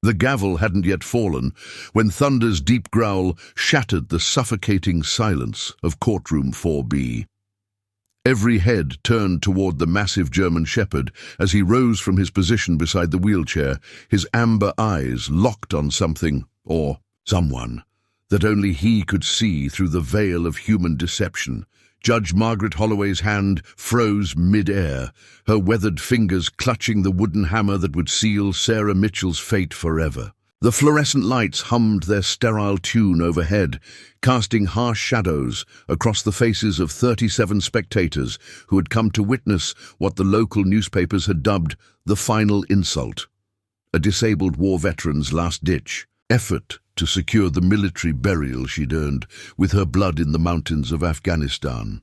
The gavel hadn't yet fallen when Thunder's deep growl shattered the suffocating silence of Courtroom 4B. Every head turned toward the massive German shepherd as he rose from his position beside the wheelchair, his amber eyes locked on something, or someone, that only he could see through the veil of human deception. Judge Margaret Holloway's hand froze mid-air, her weathered fingers clutching the wooden hammer that would seal Sarah Mitchell's fate forever. The fluorescent lights hummed their sterile tune overhead, casting harsh shadows across the faces of 37 spectators who had come to witness what the local newspapers had dubbed the final insult, a disabled war veteran's last-ditch effort to secure the military burial she'd earned with her blood in the mountains of Afghanistan.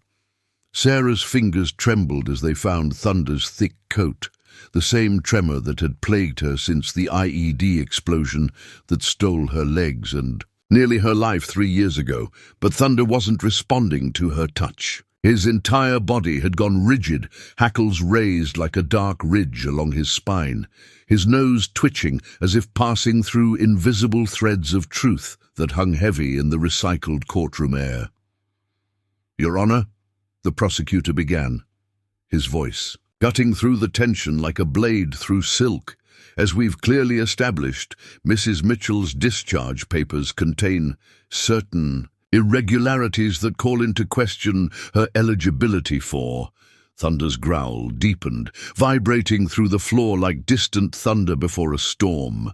Sarah's fingers trembled as they found Thunder's thick coat, the same tremor that had plagued her since the IED explosion that stole her legs and nearly her life 3 years ago. But Thunder wasn't responding to her touch. His entire body had gone rigid, hackles raised like a dark ridge along his spine, his nose twitching as if passing through invisible threads of truth that hung heavy in the recycled courtroom air. "Your Honor," the prosecutor began, his voice cutting through the tension like a blade through silk. "As we've clearly established, Mrs. Mitchell's discharge papers contain certain irregularities that call into question her eligibility for—" Thunder's growl deepened, vibrating through the floor like distant thunder before a storm.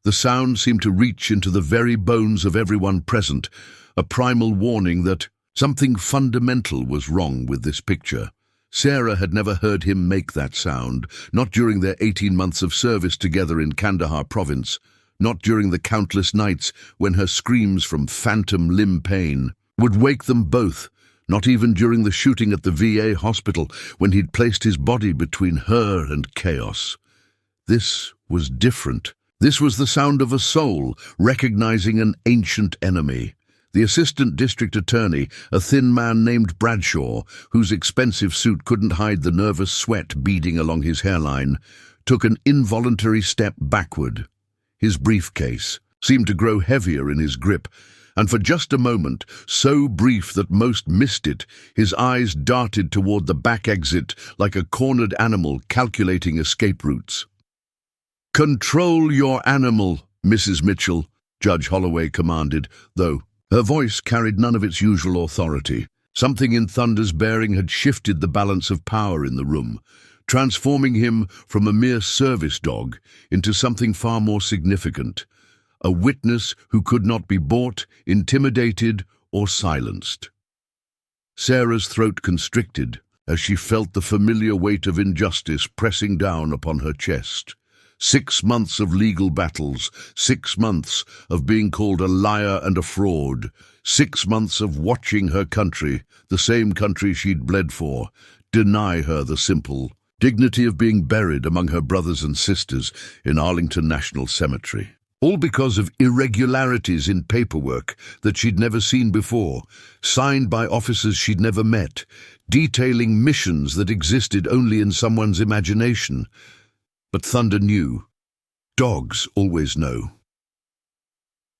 The sound seemed to reach into the very bones of everyone present, a primal warning that something fundamental was wrong with this picture. Sarah had never heard him make that sound, not during their 18 months of service together in Kandahar province, not during the countless nights when her screams from phantom limb pain would wake them both, not even during the shooting at the VA hospital when he'd placed his body between her and chaos. This was different. This was the sound of a soul recognizing an ancient enemy. The assistant district attorney, a thin man named Bradshaw, whose expensive suit couldn't hide the nervous sweat beading along his hairline, took an involuntary step backward. His briefcase seemed to grow heavier in his grip, and for just a moment, so brief that most missed it, his eyes darted toward the back exit like a cornered animal calculating escape routes. "Control your animal, Mrs. Mitchell," Judge Holloway commanded, though her voice carried none of its usual authority. Something in Thunder's bearing had shifted the balance of power in the room, transforming him from a mere service dog into something far more significant, a witness who could not be bought, intimidated, or silenced. Sarah's throat constricted as she felt the familiar weight of injustice pressing down upon her chest. 6 months of legal battles, 6 months of being called a liar and a fraud, 6 months of watching her country, the same country she'd bled for, deny her the simple dignity of being buried among her brothers and sisters in Arlington National Cemetery. All because of irregularities in paperwork that she'd never seen before, signed by officers she'd never met, detailing missions that existed only in someone's imagination. But Thunder knew. Dogs always know.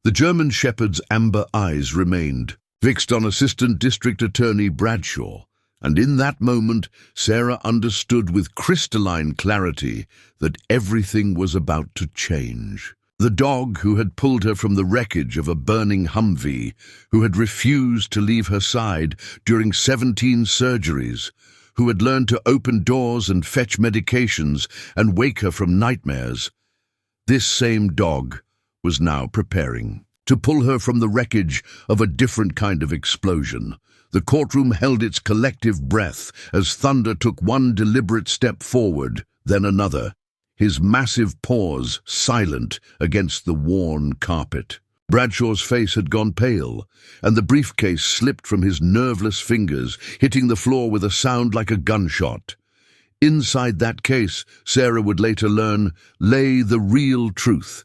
The German shepherd's amber eyes remained, fixed on Assistant District Attorney Bradshaw, and in that moment Sarah understood with crystalline clarity that everything was about to change. The dog who had pulled her from the wreckage of a burning Humvee, who had refused to leave her side during 17 surgeries, who had learned to open doors and fetch medications and wake her from nightmares. This same dog was now preparing to pull her from the wreckage of a different kind of explosion. The courtroom held its collective breath as Thunder took one deliberate step forward, then another, his massive paws silent against the worn carpet. Bradshaw's face had gone pale, and the briefcase slipped from his nerveless fingers, hitting the floor with a sound like a gunshot. Inside that case, Sarah would later learn, lay the real truth,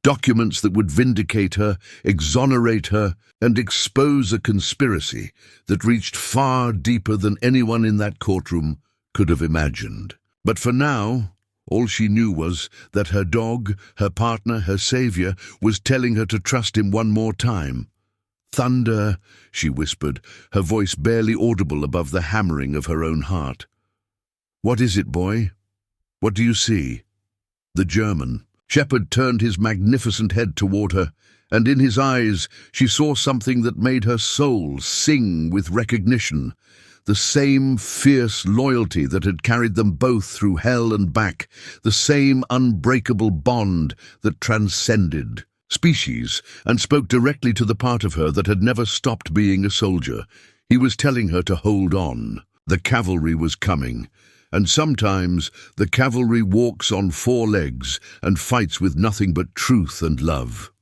documents that would vindicate her, exonerate her, and expose a conspiracy that reached far deeper than anyone in that courtroom could have imagined. But for now, All she knew was that her dog, her partner, her savior, was telling her to trust him one more time. "Thunder," she whispered, her voice barely audible above the hammering of her own heart. "What is it, boy? What do you see?" The German shepherd turned his magnificent head toward her, and in his eyes she saw something that made her soul sing with recognition. The same fierce loyalty that had carried them both through hell and back, the same unbreakable bond that transcended species and spoke directly to the part of her that had never stopped being a soldier. He was telling her to hold on. The cavalry was coming, and sometimes the cavalry walks on 4 legs and fights with nothing but truth and love.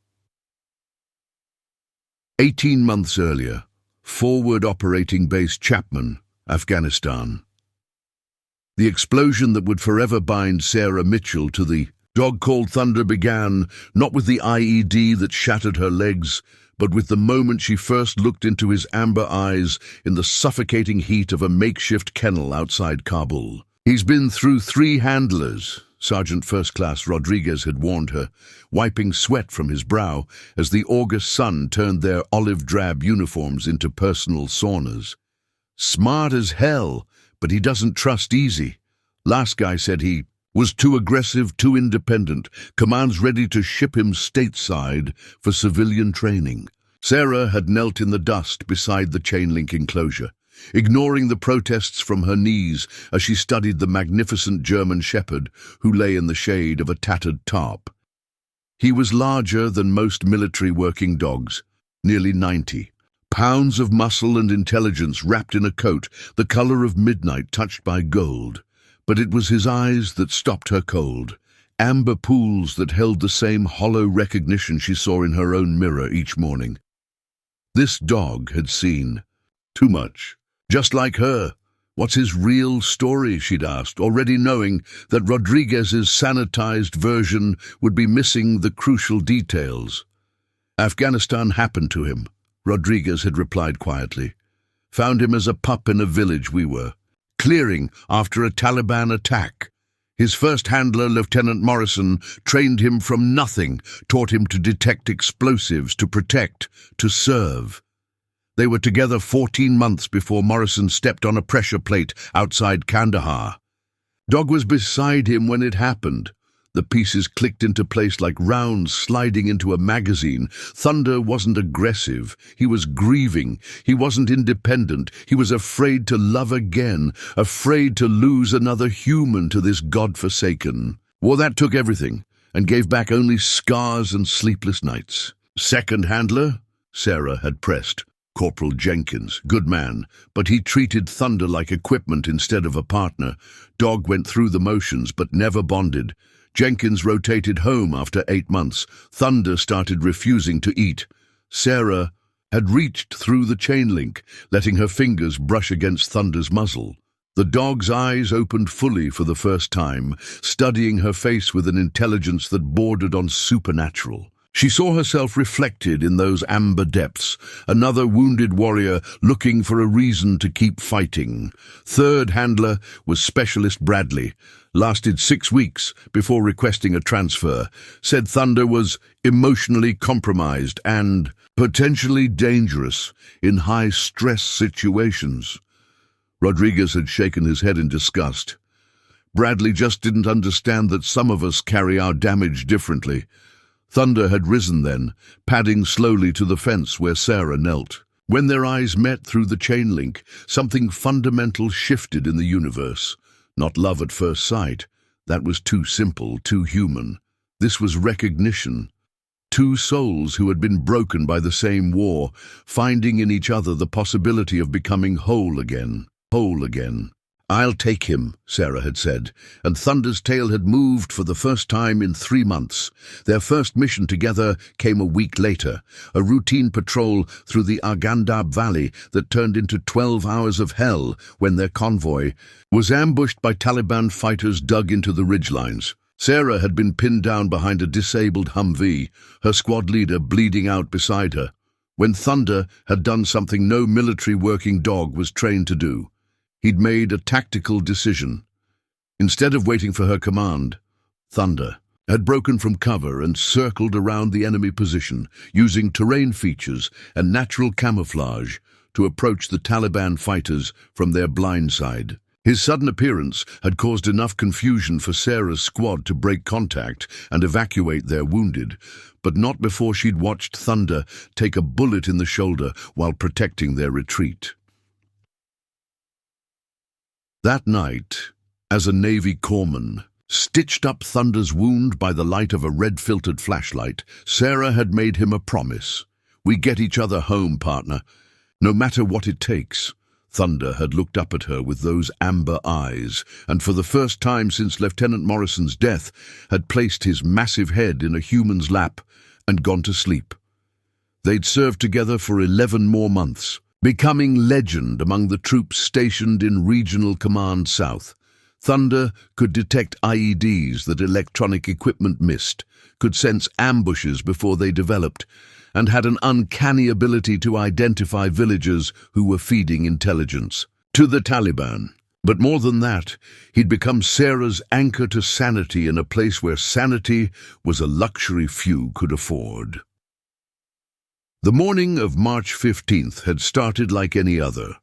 18 months earlier, Forward Operating Base Chapman, Afghanistan. The explosion that would forever bind Sarah Mitchell to the dog called Thunder began not with the IED that shattered her legs, but with the moment she first looked into his amber eyes in the suffocating heat of a makeshift kennel outside Kabul. "He's been through 3 handlers," Sergeant First Class Rodriguez had warned her, wiping sweat from his brow as the August sun turned their olive-drab uniforms into personal saunas. "Smart as hell, but he doesn't trust easy. Last guy said he was too aggressive, too independent. Command's ready to ship him stateside for civilian training." Sarah had knelt in the dust beside the chain-link enclosure, ignoring the protests from her knees as she studied the magnificent German shepherd who lay in the shade of a tattered tarp. He was larger than most military working dogs, nearly 90. Pounds of muscle and intelligence wrapped in a coat the color of midnight touched by gold. But it was his eyes that stopped her cold, amber pools that held the same hollow recognition she saw in her own mirror each morning. This dog had seen too much. Just like her. "What's his real story?" she'd asked, already knowing that Rodriguez's sanitized version would be missing the crucial details. "Afghanistan happened to him," Rodriguez had replied quietly. "Found him as a pup in a village we were clearing after a Taliban attack. His first handler, Lieutenant Morrison, trained him from nothing, taught him to detect explosives, to protect, to serve. They were together 14 months before Morrison stepped on a pressure plate outside Kandahar. Dog was beside him when it happened. The pieces clicked into place like rounds sliding into a magazine. Thunder wasn't aggressive. He was grieving. He wasn't independent. He was afraid to love again, afraid to lose another human to this godforsaken. Well, that took everything and gave back only scars and sleepless nights. "Second handler?" Sarah had pressed. "Corporal Jenkins, good man, but he treated Thunder like equipment instead of a partner. Dog went through the motions but never bonded. Jenkins rotated home after 8 months. Thunder started refusing to eat. Sarah had reached through the chain link, letting her fingers brush against Thunder's muzzle. The dog's eyes opened fully for the first time, studying her face with an intelligence that bordered on supernatural. She saw herself reflected in those amber depths, another wounded warrior looking for a reason to keep fighting. Third handler was Specialist Bradley. Lasted 6 weeks before requesting a transfer. Said Thunder was emotionally compromised and potentially dangerous in high-stress situations. Rodriguez had shaken his head in disgust. Bradley just didn't understand that some of us carry our damage differently. Thunder had risen then, padding slowly to the fence where Sarah knelt. When their eyes met through the chain link, something fundamental shifted in the universe. Not love at first sight. That was too simple, too human. This was recognition. 2 souls who had been broken by the same war, finding in each other the possibility of becoming whole again. Whole again. "I'll take him," Sarah had said, and Thunder's tail had moved for the first time in 3 months. Their first mission together came a week later, a routine patrol through the Arghandab Valley that turned into 12 hours of hell when their convoy was ambushed by Taliban fighters dug into the ridgelines. Sarah had been pinned down behind a disabled Humvee, her squad leader bleeding out beside her, when Thunder had done something no military working dog was trained to do. He'd made a tactical decision. Instead of waiting for her command, Thunder had broken from cover and circled around the enemy position, using terrain features and natural camouflage to approach the Taliban fighters from their blind side. His sudden appearance had caused enough confusion for Sarah's squad to break contact and evacuate their wounded, but not before she'd watched Thunder take a bullet in the shoulder while protecting their retreat. That night, as a Navy corpsman stitched up Thunder's wound by the light of a red-filtered flashlight, Sarah had made him a promise. "We get each other home, partner, no matter what it takes." Thunder had looked up at her with those amber eyes, and for the first time since Lieutenant Morrison's death, had placed his massive head in a human's lap and gone to sleep. They'd served together for 11 more months, becoming legend among the troops stationed in Regional Command South. Thunder could detect IEDs that electronic equipment missed, could sense ambushes before they developed, and had an uncanny ability to identify villagers who were feeding intelligence to the Taliban. But more than that, he'd become Sarah's anchor to sanity in a place where sanity was a luxury few could afford. The morning of March 15th had started like any other.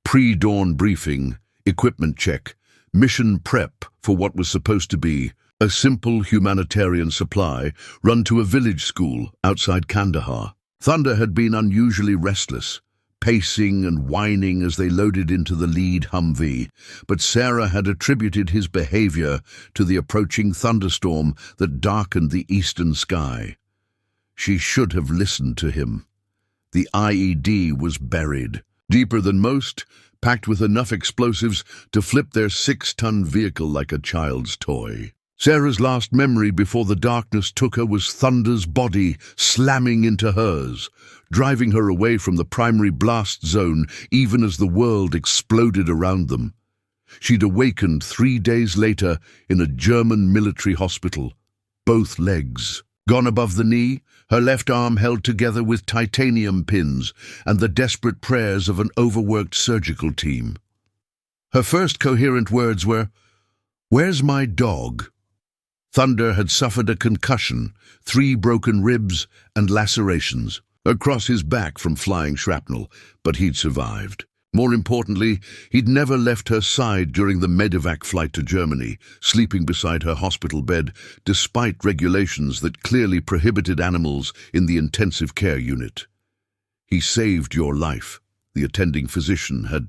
Pre-dawn briefing, equipment check, mission prep for what was supposed to be a simple humanitarian supply run to a village school outside Kandahar. Thunder had been unusually restless, pacing and whining as they loaded into the lead Humvee, but Sarah had attributed his behavior to the approaching thunderstorm that darkened the eastern sky. She should have listened to him. The IED was buried, deeper than most, packed with enough explosives to flip their 6-ton vehicle like a child's toy. Sarah's last memory before the darkness took her was Thunder's body slamming into hers, driving her away from the primary blast zone even as the world exploded around them. She'd awakened 3 days later in a German military hospital, both legs gone above the knee, her left arm held together with titanium pins and the desperate prayers of an overworked surgical team. Her first coherent words were, "Where's my dog?" Thunder had suffered a concussion, 3 broken ribs and lacerations across his back from flying shrapnel, but he'd survived. More importantly, he'd never left her side during the medevac flight to Germany, sleeping beside her hospital bed despite regulations that clearly prohibited animals in the intensive care unit. "He saved your life," the attending physician had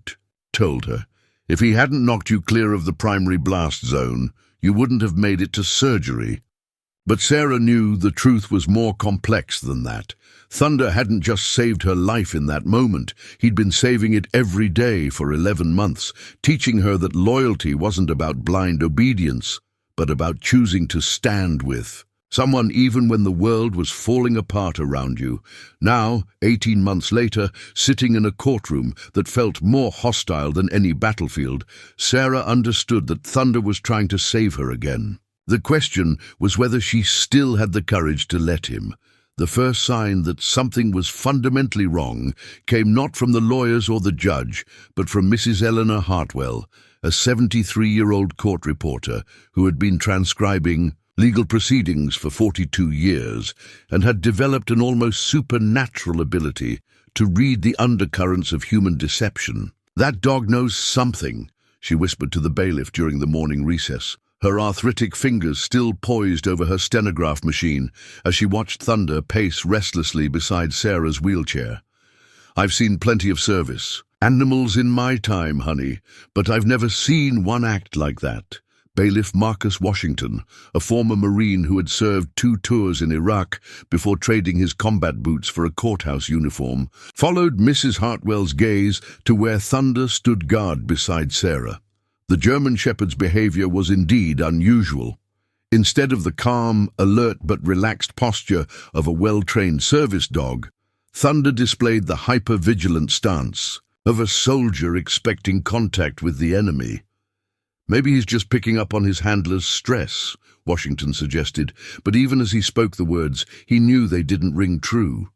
told her. "If he hadn't knocked you clear of the primary blast zone, you wouldn't have made it to surgery." But Sarah knew the truth was more complex than that. Thunder hadn't just saved her life in that moment. He'd been saving it every day for 11 months, teaching her that loyalty wasn't about blind obedience, but about choosing to stand with someone even when the world was falling apart around you. Now, 18 months later, sitting in a courtroom that felt more hostile than any battlefield, Sarah understood that Thunder was trying to save her again. The question was whether she still had the courage to let him. The first sign that something was fundamentally wrong came not from the lawyers or the judge, but from Mrs. Eleanor Hartwell, a 73-year-old court reporter who had been transcribing legal proceedings for 42 years and had developed an almost supernatural ability to read the undercurrents of human deception. "That dog knows something," she whispered to the bailiff during the morning recess, her arthritic fingers still poised over her stenograph machine as she watched Thunder pace restlessly beside Sarah's wheelchair. "I've seen plenty of service. Animals in my time, honey, but I've never seen one act like that." Bailiff Marcus Washington, a former Marine who had served 2 tours in Iraq before trading his combat boots for a courthouse uniform, followed Mrs. Hartwell's gaze to where Thunder stood guard beside Sarah. The German Shepherd's behavior was indeed unusual. Instead of the calm, alert but relaxed posture of a well-trained service dog, Thunder displayed the hyper-vigilant stance of a soldier expecting contact with the enemy. "Maybe he's just picking up on his handler's stress," Washington suggested, but even as he spoke the words, he knew they didn't ring true.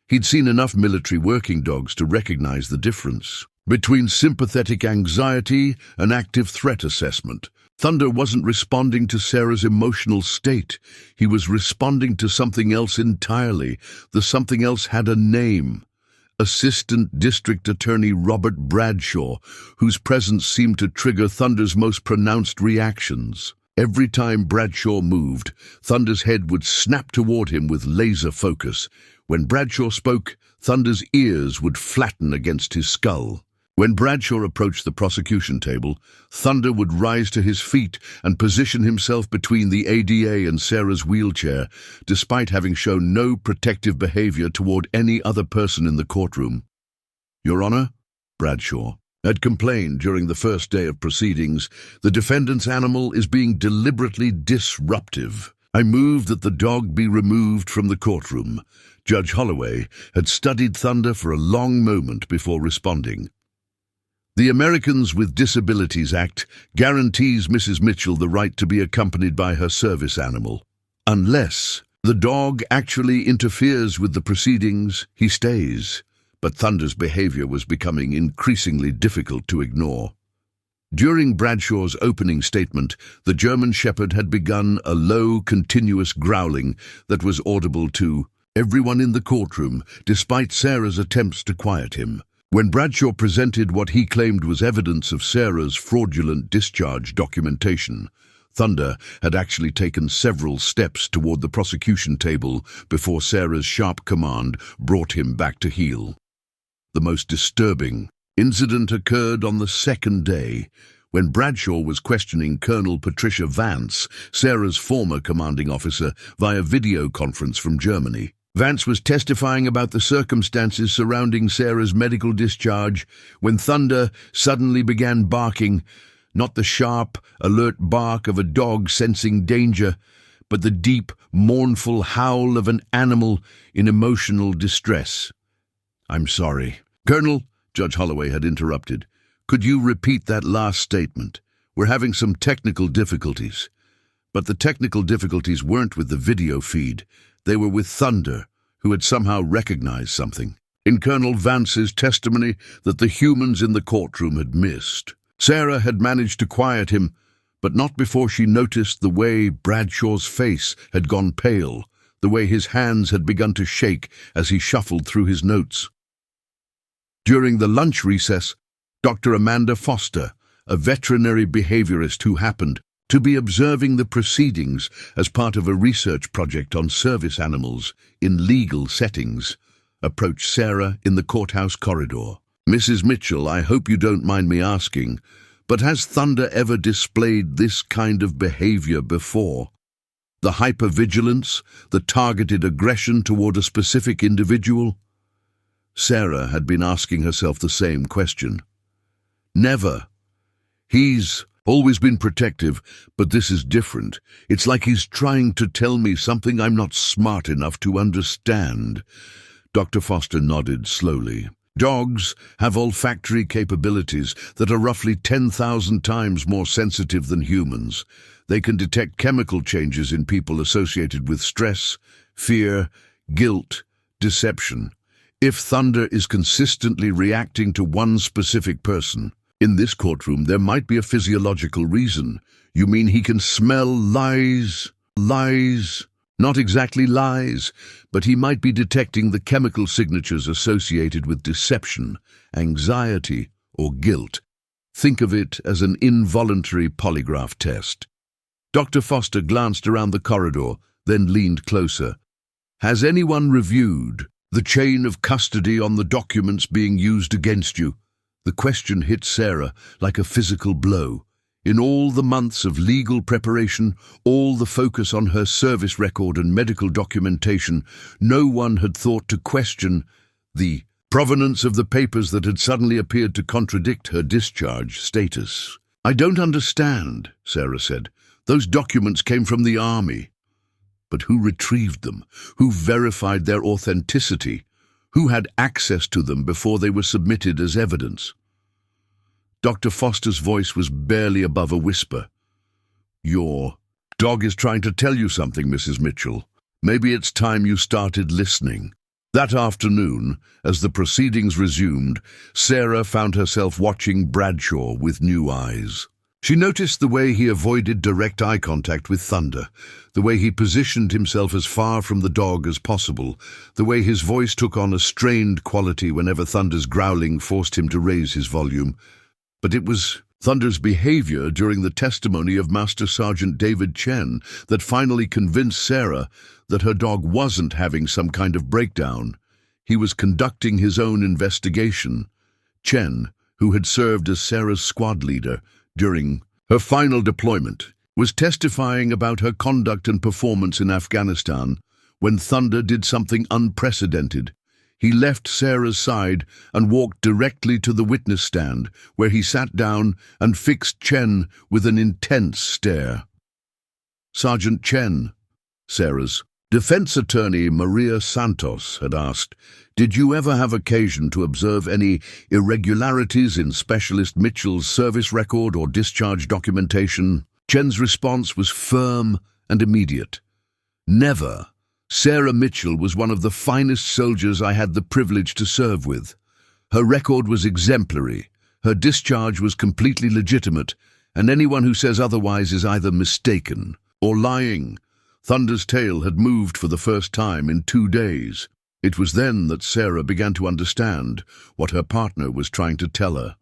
He'd seen enough military working dogs to recognize the difference. Between sympathetic anxiety and active threat assessment, Thunder wasn't responding to Sarah's emotional state. He was responding to something else entirely. The something else had a name. Assistant District Attorney Robert Bradshaw, whose presence seemed to trigger Thunder's most pronounced reactions. Every time Bradshaw moved, Thunder's head would snap toward him with laser focus. When Bradshaw spoke, Thunder's ears would flatten against his skull. When Bradshaw approached the prosecution table, Thunder would rise to his feet and position himself between the ADA and Sarah's wheelchair, despite having shown no protective behavior toward any other person in the courtroom. "Your Honor," Bradshaw had complained during the first day of proceedings, "the defendant's animal is being deliberately disruptive. I move that the dog be removed from the courtroom." Judge Holloway had studied Thunder for a long moment before responding. The Americans with Disabilities Act guarantees Mrs. Mitchell the right to be accompanied by her service animal. Unless the dog actually interferes with the proceedings, he stays. But Thunder's behavior was becoming increasingly difficult to ignore. During Bradshaw's opening statement, the German Shepherd had begun a low, continuous growling that was audible to everyone in the courtroom, despite Sarah's attempts to quiet him. When Bradshaw presented what he claimed was evidence of Sarah's fraudulent discharge documentation, Thunder had actually taken several steps toward the prosecution table before Sarah's sharp command brought him back to heel. The most disturbing incident occurred on the second day, when Bradshaw was questioning Colonel Patricia Vance, Sarah's former commanding officer, via video conference from Germany. Vance was testifying about the circumstances surrounding Sarah's medical discharge when Thunder suddenly began barking, not the sharp, alert bark of a dog sensing danger, but the deep, mournful howl of an animal in emotional distress. "I'm sorry." "Colonel," Judge Holloway had interrupted, "could you repeat that last statement? We're having some technical difficulties." But the technical difficulties weren't with the video feed. They were with Thunder, who had somehow recognized something in Colonel Vance's testimony that the humans in the courtroom had missed. Sarah had managed to quiet him, but not before she noticed the way Bradshaw's face had gone pale, the way his hands had begun to shake as he shuffled through his notes. During the lunch recess, Dr. Amanda Foster, a veterinary behaviorist who happened to be observing the proceedings as part of a research project on service animals in legal settings, approached Sarah in the courthouse corridor. "Mrs. Mitchell, I hope you don't mind me asking, but has Thunder ever displayed this kind of behavior before? The hypervigilance, the targeted aggression toward a specific individual?" Sarah had been asking herself the same question. "Never. He's always been protective, but this is different. It's like he's trying to tell me something I'm not smart enough to understand." Dr. Foster nodded slowly. "Dogs have olfactory capabilities that are roughly 10,000 times more sensitive than humans. They can detect chemical changes in people associated with stress, fear, guilt, deception. If Thunder is consistently reacting to one specific person, in this courtroom, there might be a physiological reason. You mean he can smell lies? Lies? Not exactly lies, but he might be detecting the chemical signatures associated with deception, anxiety, or guilt. Think of it as an involuntary polygraph test." Dr. Foster glanced around the corridor, then leaned closer. "Has anyone reviewed the chain of custody on the documents being used against you?" The question hit Sarah like a physical blow. In all the months of legal preparation, all the focus on her service record and medical documentation, no one had thought to question the provenance of the papers that had suddenly appeared to contradict her discharge status. "I don't understand," Sarah said. "Those documents came from the army." But who retrieved them? Who verified their authenticity? Who had access to them before they were submitted as evidence? Dr. Foster's voice was barely above a whisper. "Your dog is trying to tell you something, Mrs. Mitchell. Maybe it's time you started listening." That afternoon, as the proceedings resumed, Sarah found herself watching Bradshaw with new eyes. She noticed the way he avoided direct eye contact with Thunder, the way he positioned himself as far from the dog as possible, the way his voice took on a strained quality whenever Thunder's growling forced him to raise his volume. But it was Thunder's behavior during the testimony of Master Sergeant David Chen that finally convinced Sarah that her dog wasn't having some kind of breakdown. He was conducting his own investigation. Chen, who had served as Sarah's squad leader during her final deployment, was testifying about her conduct and performance in Afghanistan when Thunder did something unprecedented. He left Sarah's side and walked directly to the witness stand, where he sat down and fixed Chen with an intense stare. "Sergeant Chen," Sarah's defense attorney Maria Santos had asked, "did you ever have occasion to observe any irregularities in Specialist Mitchell's service record or discharge documentation?" Chen's response was firm and immediate. "Never. Sarah Mitchell was one of the finest soldiers I had the privilege to serve with. Her record was exemplary, her discharge was completely legitimate, and anyone who says otherwise is either mistaken or lying." Thunder's tail had moved for the first time in 2 days. It was then that Sarah began to understand what her partner was trying to tell her.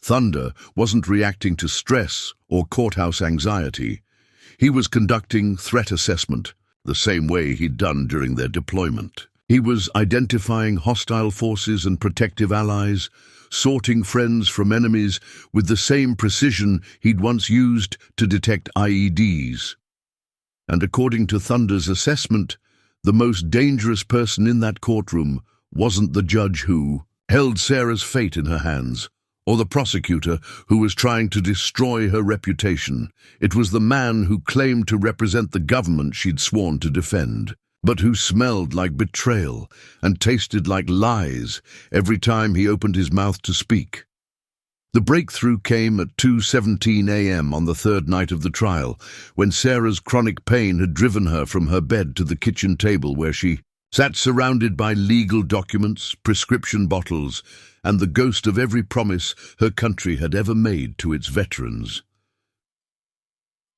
Thunder wasn't reacting to stress or courthouse anxiety. He was conducting threat assessment, the same way he'd done during their deployment. He was identifying hostile forces and protective allies, sorting friends from enemies with the same precision he'd once used to detect IEDs. And according to Thunder's assessment, the most dangerous person in that courtroom wasn't the judge who held Sarah's fate in her hands, or the prosecutor who was trying to destroy her reputation. It was the man who claimed to represent the government she'd sworn to defend, but who smelled like betrayal and tasted like lies every time he opened his mouth to speak. The breakthrough came at 2:17 a.m. on the third night of the trial, when Sarah's chronic pain had driven her from her bed to the kitchen table, where she sat surrounded by legal documents, prescription bottles, and the ghost of every promise her country had ever made to its veterans.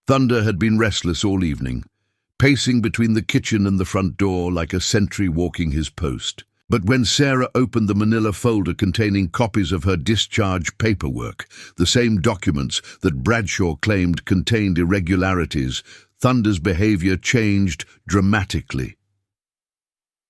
Thunder had been restless all evening, pacing between the kitchen and the front door like a sentry walking his post. But when Sarah opened the manila folder containing copies of her discharge paperwork, the same documents that Bradshaw claimed contained irregularities, Thunder's behavior changed dramatically.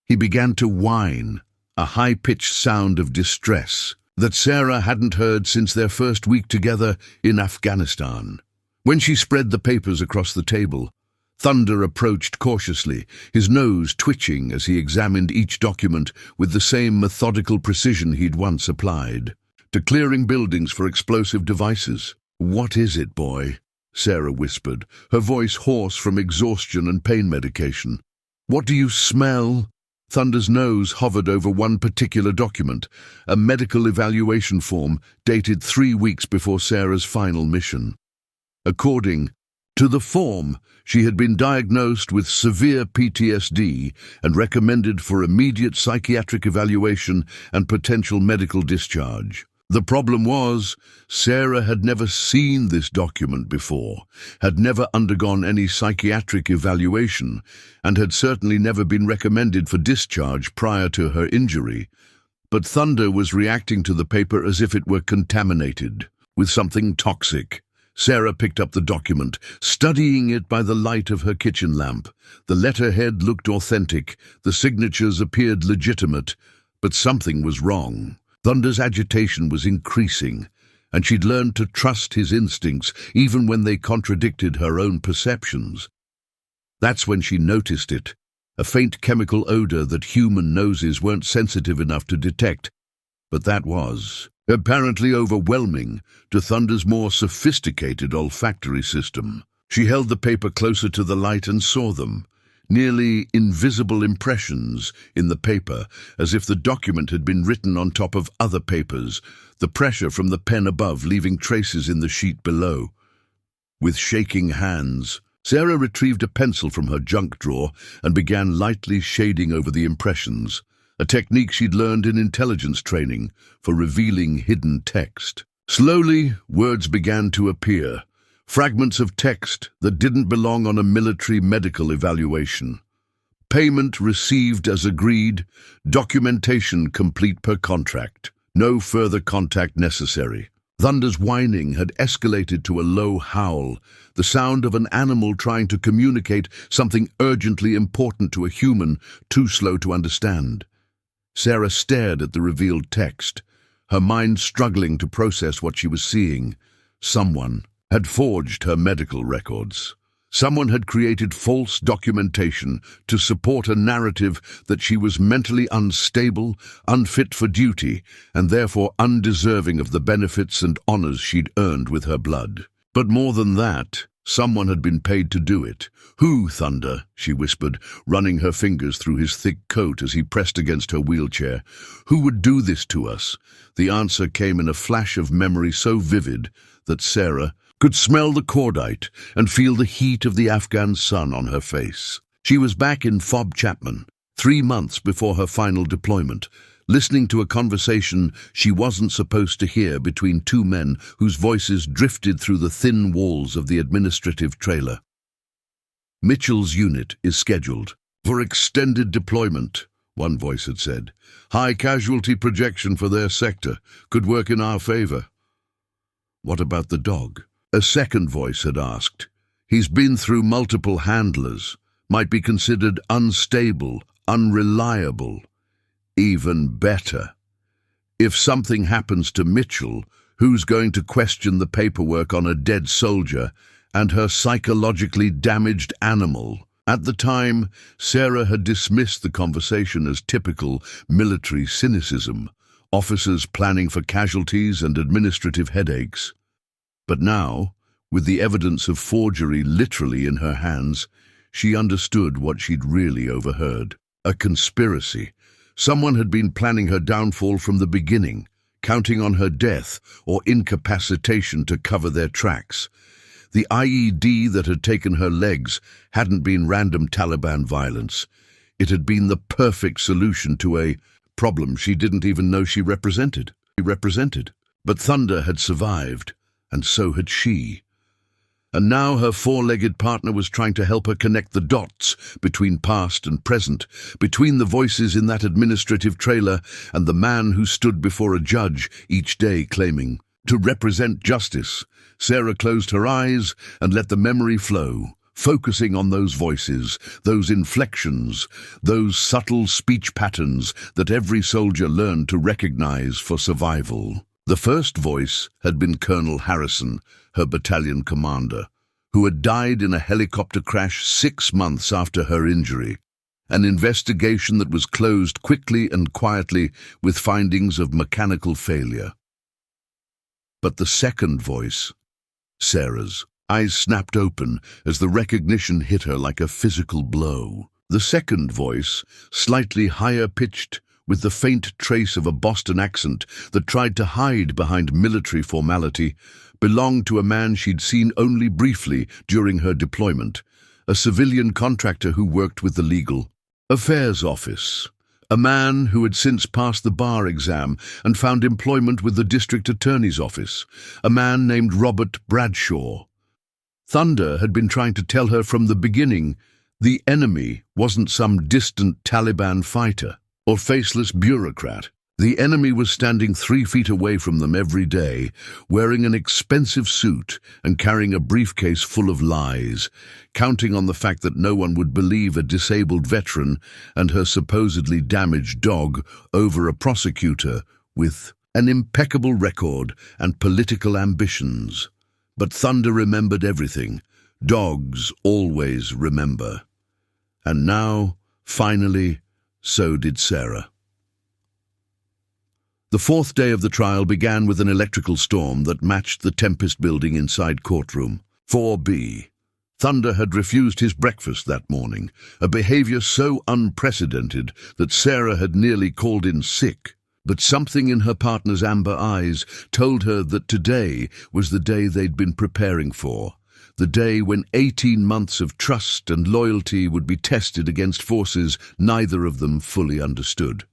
He began to whine, a high-pitched sound of distress that Sarah hadn't heard since their first week together in Afghanistan. When she spread the papers across the table, Thunder approached cautiously, his nose twitching as he examined each document with the same methodical precision he'd once applied to clearing buildings for explosive devices. "What is it, boy?" Sarah whispered, her voice hoarse from exhaustion and pain medication. "What do you smell?" Thunder's nose hovered over one particular document, a medical evaluation form dated 3 weeks before Sarah's final mission. According to the form, she had been diagnosed with severe PTSD and recommended for immediate psychiatric evaluation and potential medical discharge. The problem was, Sarah had never seen this document before, had never undergone any psychiatric evaluation, and had certainly never been recommended for discharge prior to her injury. But Thunder was reacting to the paper as if it were contaminated with something toxic. Sarah picked up the document, studying it by the light of her kitchen lamp. The letterhead looked authentic, the signatures appeared legitimate, but something was wrong. Thunder's agitation was increasing, and she'd learned to trust his instincts even when they contradicted her own perceptions. That's when she noticed it, a faint chemical odor that human noses weren't sensitive enough to detect, but that was apparently overwhelming to Thunder's more sophisticated olfactory system. She held the paper closer to the light and saw them, nearly invisible impressions in the paper, as if the document had been written on top of other papers, the pressure from the pen above leaving traces in the sheet below. With shaking hands, Sarah retrieved a pencil from her junk drawer and began lightly shading over the impressions. a technique she'd learned in intelligence training for revealing hidden text. Slowly, words began to appear, fragments of text that didn't belong on a military medical evaluation. Payment received as agreed, documentation complete per contract, no further contact necessary. Thunder's whining had escalated to a low howl, the sound of an animal trying to communicate something urgently important to a human too slow to understand. Sarah stared at the revealed text, her mind struggling to process what she was seeing. Someone had forged her medical records. Someone had created false documentation to support a narrative that she was mentally unstable, unfit for duty, and therefore undeserving of the benefits and honors she'd earned with her blood. But more than that, someone had been paid to do it. "Who, Thunder?" she whispered, running her fingers through his thick coat as he pressed against her wheelchair. "Who would do this to us?" The answer came in a flash of memory so vivid that Sarah could smell the cordite and feel the heat of the Afghan sun on her face. She was back in Fob Chapman, 3 months before her final deployment, listening to a conversation she wasn't supposed to hear between two men whose voices drifted through the thin walls of the administrative trailer. "Mitchell's unit is scheduled for extended deployment," one voice had said. "High casualty projection for their sector could work in our favor." "What about the dog?" a second voice had asked. "He's been through multiple handlers, might be considered unstable, unreliable. Even better. If something happens to Mitchell, who's going to question the paperwork on a dead soldier and her psychologically damaged animal?" At the time, Sarah had dismissed the conversation as typical military cynicism, officers planning for casualties and administrative headaches. But now, with the evidence of forgery literally in her hands, she understood what she'd really overheard. A conspiracy. Someone had been planning her downfall from the beginning, counting on her death or incapacitation to cover their tracks. The IED that had taken her legs hadn't been random Taliban violence. It had been the perfect solution to a problem she didn't even know she represented. But Thunder had survived, and so had she. And now her four-legged partner was trying to help her connect the dots between past and present, between the voices in that administrative trailer and the man who stood before a judge each day claiming to represent justice. Sarah closed her eyes and let the memory flow, focusing on those voices, those inflections, those subtle speech patterns that every soldier learned to recognize for survival. The first voice had been Colonel Harrison, her battalion commander, who had died in a helicopter crash 6 months after her injury, an investigation that was closed quickly and quietly with findings of mechanical failure. But the second voice, Sarah's, eyes snapped open as the recognition hit her like a physical blow. The second voice, slightly higher-pitched, with the faint trace of a Boston accent that tried to hide behind military formality, belonged to a man she'd seen only briefly during her deployment, a civilian contractor who worked with the Legal Affairs Office, a man who had since passed the bar exam and found employment with the district attorney's office, a man named Robert Bradshaw. Thunder had been trying to tell her from the beginning the enemy wasn't some distant Taliban fighter or faceless bureaucrat. The enemy was standing 3 feet away from them every day, wearing an expensive suit and carrying a briefcase full of lies, counting on the fact that no one would believe a disabled veteran and her supposedly damaged dog over a prosecutor with an impeccable record and political ambitions. But Thunder remembered everything. Dogs always remember. And now, finally, so did Sarah. The 4th day of the trial began with an electrical storm that matched the Tempest building inside Courtroom 4B. Thunder had refused his breakfast that morning, a behavior so unprecedented that Sarah had nearly called in sick. But something in her partner's amber eyes told her that today was the day they'd been preparing for, the day when 18 months of trust and loyalty would be tested against forces neither of them fully understood.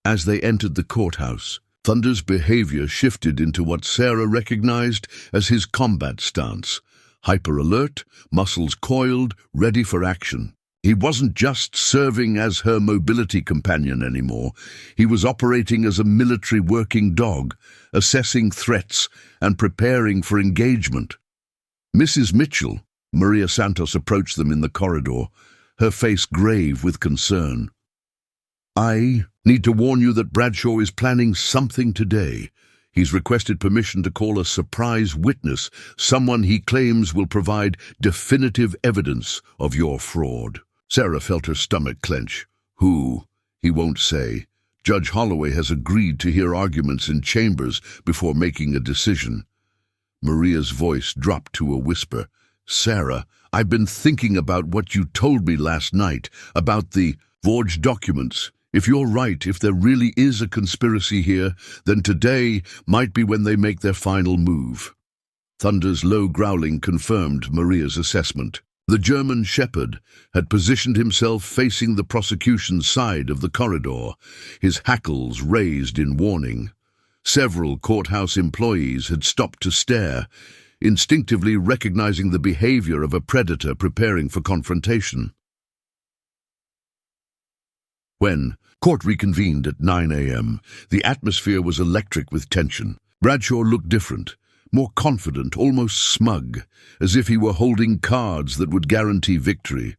As they entered the courthouse, Thunder's behavior shifted into what Sarah recognized as his combat stance. Hyper-alert, muscles coiled, ready for action. He wasn't just serving as her mobility companion anymore. He was operating as a military working dog, assessing threats and preparing for engagement. Mrs. Mitchell, Maria Santos, approached them in the corridor, her face grave with concern. "I need to warn you that Bradshaw is planning something today. He's requested permission to call a surprise witness, someone he claims will provide definitive evidence of your fraud." Sarah felt her stomach clench. Who? He won't say. Judge Holloway has agreed to hear arguments in chambers before making a decision. Maria's voice dropped to a whisper. "Sarah, I've been thinking about what you told me last night, about the forged documents. If you're right, if there really is a conspiracy here, then today might be when they make their final move." Thunder's low growling confirmed Maria's assessment. The German shepherd had positioned himself facing the prosecution's side of the corridor, his hackles raised in warning. Several courthouse employees had stopped to stare, instinctively recognizing the behavior of a predator preparing for confrontation. When court reconvened at 9 a.m., the atmosphere was electric with tension. Bradshaw looked different, more confident, almost smug, as if he were holding cards that would guarantee victory.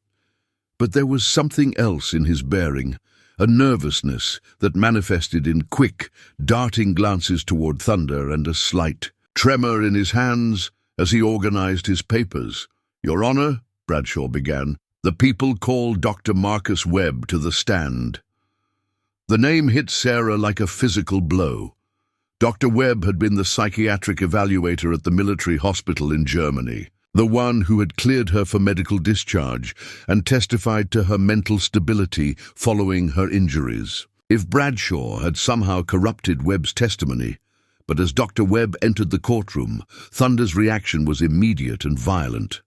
But there was something else in his bearing, a nervousness that manifested in quick, darting glances toward Thunder and a slight tremor in his hands as he organized his papers. "Your Honor," Bradshaw began, "the people call Dr. Marcus Webb to the stand." The name hit Sarah like a physical blow. Dr. Webb had been the psychiatric evaluator at the military hospital in Germany, the one who had cleared her for medical discharge and testified to her mental stability following her injuries. If Bradshaw had somehow corrupted Webb's testimony, but as Dr. Webb entered the courtroom, Thunder's reaction was immediate and violent.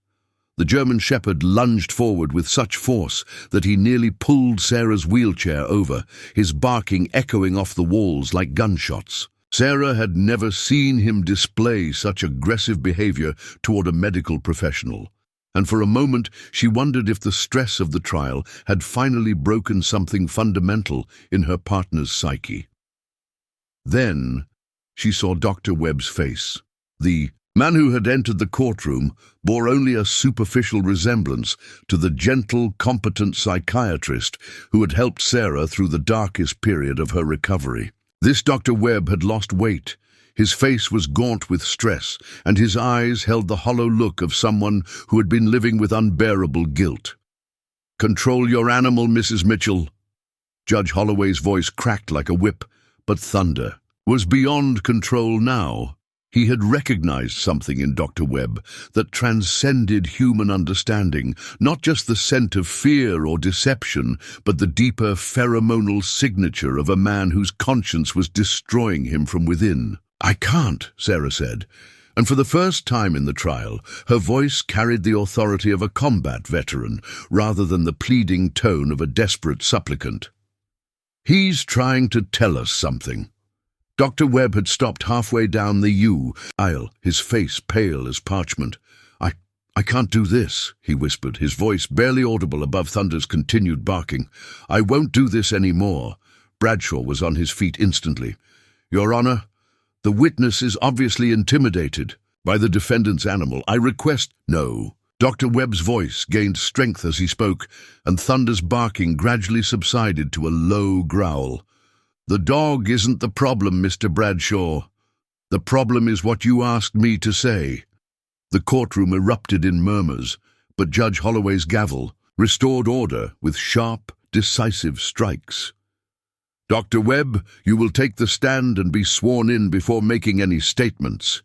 The German shepherd lunged forward with such force that he nearly pulled Sarah's wheelchair over, his barking echoing off the walls like gunshots. Sarah had never seen him display such aggressive behavior toward a medical professional, and for a moment she wondered if the stress of the trial had finally broken something fundamental in her partner's psyche. Then she saw Dr. Webb's face. The man who had entered the courtroom bore only a superficial resemblance to the gentle, competent psychiatrist who had helped Sarah through the darkest period of her recovery. This Dr. Webb had lost weight. His face was gaunt with stress, and his eyes held the hollow look of someone who had been living with unbearable guilt. "Control your animal, Mrs. Mitchell." Judge Holloway's voice cracked like a whip, but Thunder was beyond control now. He had recognized something in Dr. Webb that transcended human understanding, not just the scent of fear or deception, but the deeper pheromonal signature of a man whose conscience was destroying him from within. "I can't," Sarah said, and for the first time in the trial, her voice carried the authority of a combat veteran rather than the pleading tone of a desperate supplicant. "He's trying to tell us something." Dr. Webb had stopped halfway down the U aisle, his face pale as parchment. I can't do this," he whispered, his voice barely audible above Thunder's continued barking. "I won't do this any more." Bradshaw was on his feet instantly. "Your Honor, the witness is obviously intimidated by the defendant's animal. I request—" "No." Dr. Webb's voice gained strength as he spoke, and Thunder's barking gradually subsided to a low growl. "The dog isn't the problem, Mr. Bradshaw. The problem is what you asked me to say." The courtroom erupted in murmurs, but Judge Holloway's gavel restored order with sharp, decisive strikes. "Dr. Webb, you will take the stand and be sworn in before making any statements."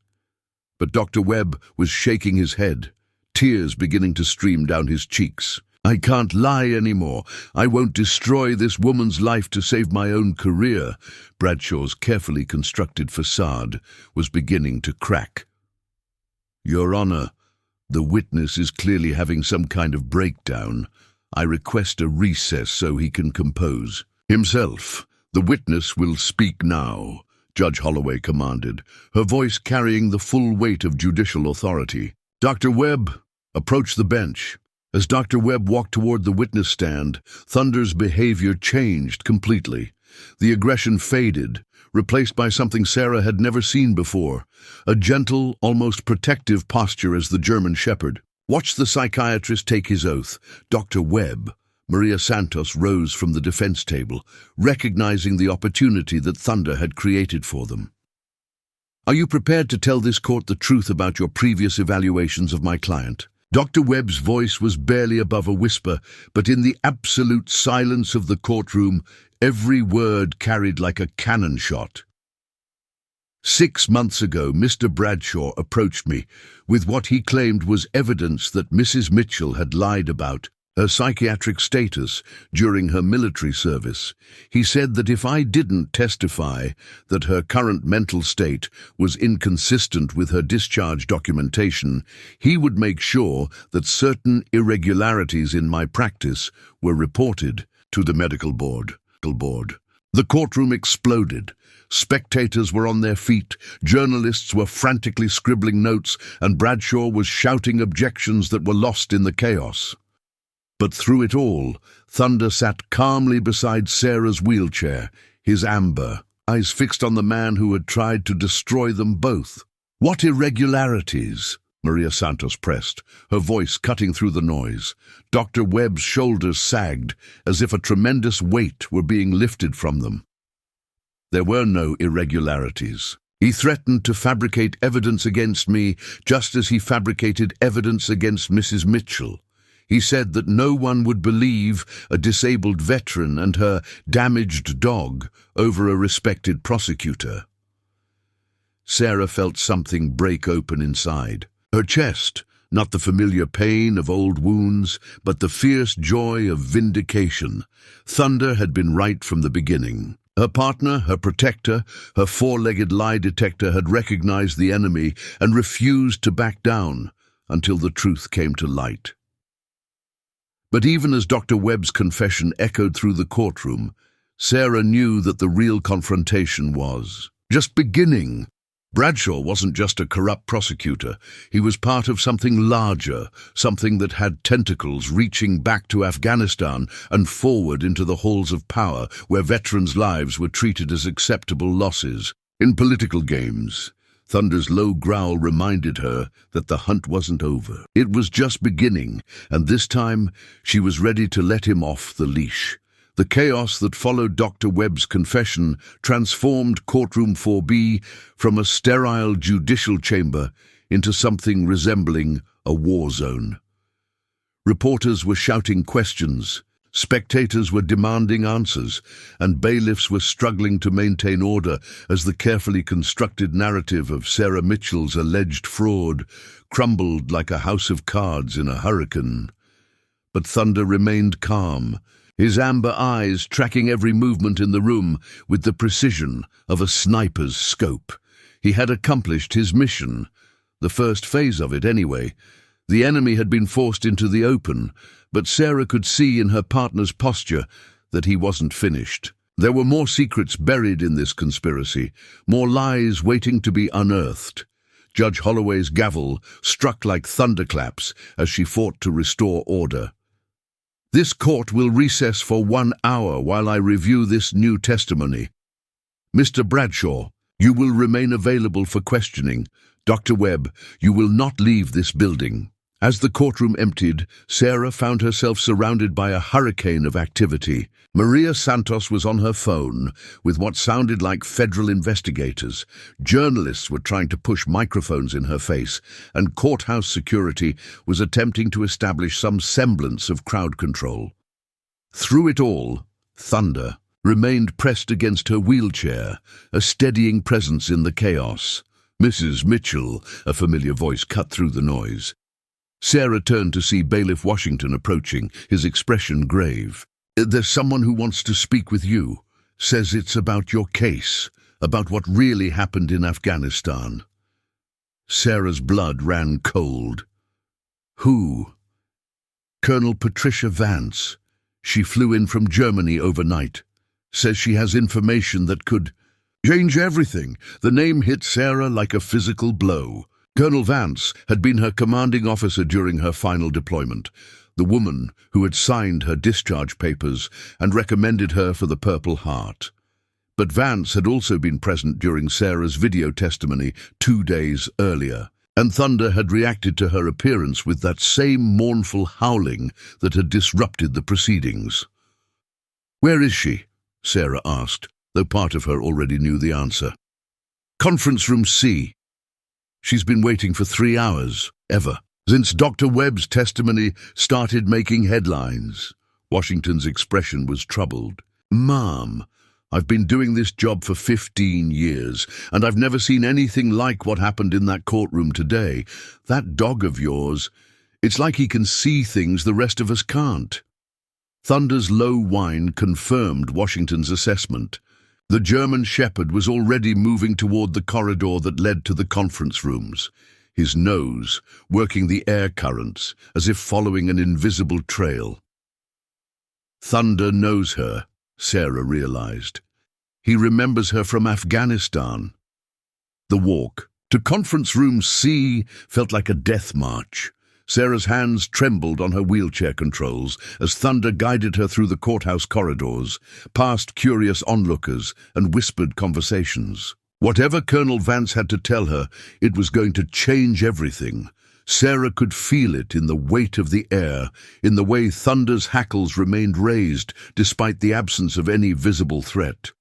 But Dr. Webb was shaking his head, tears beginning to stream down his cheeks. "I can't lie anymore. I won't destroy this woman's life to save my own career." Bradshaw's carefully constructed facade was beginning to crack. "Your Honor, the witness is clearly having some kind of breakdown. I request a recess so he can compose himself." "The witness will speak now," Judge Holloway commanded, her voice carrying the full weight of judicial authority. Dr. Webb approached the bench. As Dr. Webb walked toward the witness stand, Thunder's behavior changed completely. The aggression faded, replaced by something Sarah had never seen before, a gentle, almost protective posture as the German shepherd. "Watch the psychiatrist take his oath." Dr. Webb, Maria Santos, rose from the defense table, recognizing the opportunity that Thunder had created for them. "Are you prepared to tell this court the truth about your previous evaluations of my client?" Dr. Webb's voice was barely above a whisper, but in the absolute silence of the courtroom, every word carried like a cannon shot. 6 months ago, Mr. Bradshaw approached me with what he claimed was evidence that Mrs. Mitchell had lied about her psychiatric status during her military service. He said that if I didn't testify that her current mental state was inconsistent with her discharge documentation, he would make sure that certain irregularities in my practice were reported to the medical board. The courtroom exploded. Spectators were on their feet, journalists were frantically scribbling notes, and Bradshaw was shouting objections that were lost in the chaos. But through it all, Thunder sat calmly beside Sarah's wheelchair, his amber eyes fixed on the man who had tried to destroy them both. "What irregularities?" Maria Santos pressed, her voice cutting through the noise. Dr. Webb's shoulders sagged, as if a tremendous weight were being lifted from them. "There were no irregularities. He threatened to fabricate evidence against me, just as he fabricated evidence against Mrs. Mitchell. He said that no one would believe a disabled veteran and her damaged dog over a respected prosecutor." Sarah felt something break open inside. Her chest, not the familiar pain of old wounds, but the fierce joy of vindication. Thunder had been right from the beginning. Her partner, her protector, her four-legged lie detector had recognized the enemy and refused to back down until the truth came to light. But even as Dr. Webb's confession echoed through the courtroom, Sarah knew that the real confrontation was just beginning. Bradshaw wasn't just a corrupt prosecutor. He was part of something larger, something that had tentacles reaching back to Afghanistan and forward into the halls of power, where veterans' lives were treated as acceptable losses. In political games, Thunder's low growl reminded her that the hunt wasn't over. It was just beginning, and this time she was ready to let him off the leash. The chaos that followed Dr. Webb's confession transformed Courtroom 4B from a sterile judicial chamber into something resembling a war zone. Reporters were shouting questions, spectators were demanding answers, and bailiffs were struggling to maintain order as the carefully constructed narrative of Sarah Mitchell's alleged fraud crumbled like a house of cards in a hurricane. But Thunder remained calm, his amber eyes tracking every movement in the room with the precision of a sniper's scope. He had accomplished his mission, the first phase of it anyway. The enemy had been forced into the open, but Sarah could see in her partner's posture that he wasn't finished. There were more secrets buried in this conspiracy, more lies waiting to be unearthed. Judge Holloway's gavel struck like thunderclaps as she fought to restore order. "This court will recess for 1 hour while I review this new testimony. Mr. Bradshaw, you will remain available for questioning. Dr. Webb, you will not leave this building." As the courtroom emptied, Sarah found herself surrounded by a hurricane of activity. Maria Santos was on her phone with what sounded like federal investigators. Journalists were trying to push microphones in her face, and courthouse security was attempting to establish some semblance of crowd control. Through it all, Thunder remained pressed against her wheelchair, a steadying presence in the chaos. "Mrs. Mitchell," a familiar voice cut through the noise. Sarah turned to see Bailiff Washington approaching, his expression grave. "There's someone who wants to speak with you. Says it's about your case, about what really happened in Afghanistan." Sarah's blood ran cold. "Who?" "Colonel Patricia Vance. She flew in from Germany overnight." says she has information that could change everything. The name hit Sarah like a physical blow. Colonel Vance had been her commanding officer during her final deployment, the woman who had signed her discharge papers and recommended her for the Purple Heart. But Vance had also been present during Sarah's video testimony 2 days earlier, and Thunder had reacted to her appearance with that same mournful howling that had disrupted the proceedings. "Where is she?" Sarah asked, though part of her already knew the answer. "Conference room C. She's been waiting for 3 hours, ever, since Dr. Webb's testimony started making headlines." Washington's expression was troubled. "Ma'am, I've been doing this job for 15 years, and I've never seen anything like what happened in that courtroom today. That dog of yours, it's like he can see things the rest of us can't." Thunder's low whine confirmed Washington's assessment. The German Shepherd was already moving toward the corridor that led to the conference rooms, his nose working the air currents as if following an invisible trail. Thunder knows her, Sarah realized. He remembers her from Afghanistan. The walk to conference room C felt like a death march. Sarah's hands trembled on her wheelchair controls as Thunder guided her through the courthouse corridors, past curious onlookers and whispered conversations. Whatever Colonel Vance had to tell her, it was going to change everything. Sarah could feel it in the weight of the air, in the way Thunder's hackles remained raised despite the absence of any visible threat.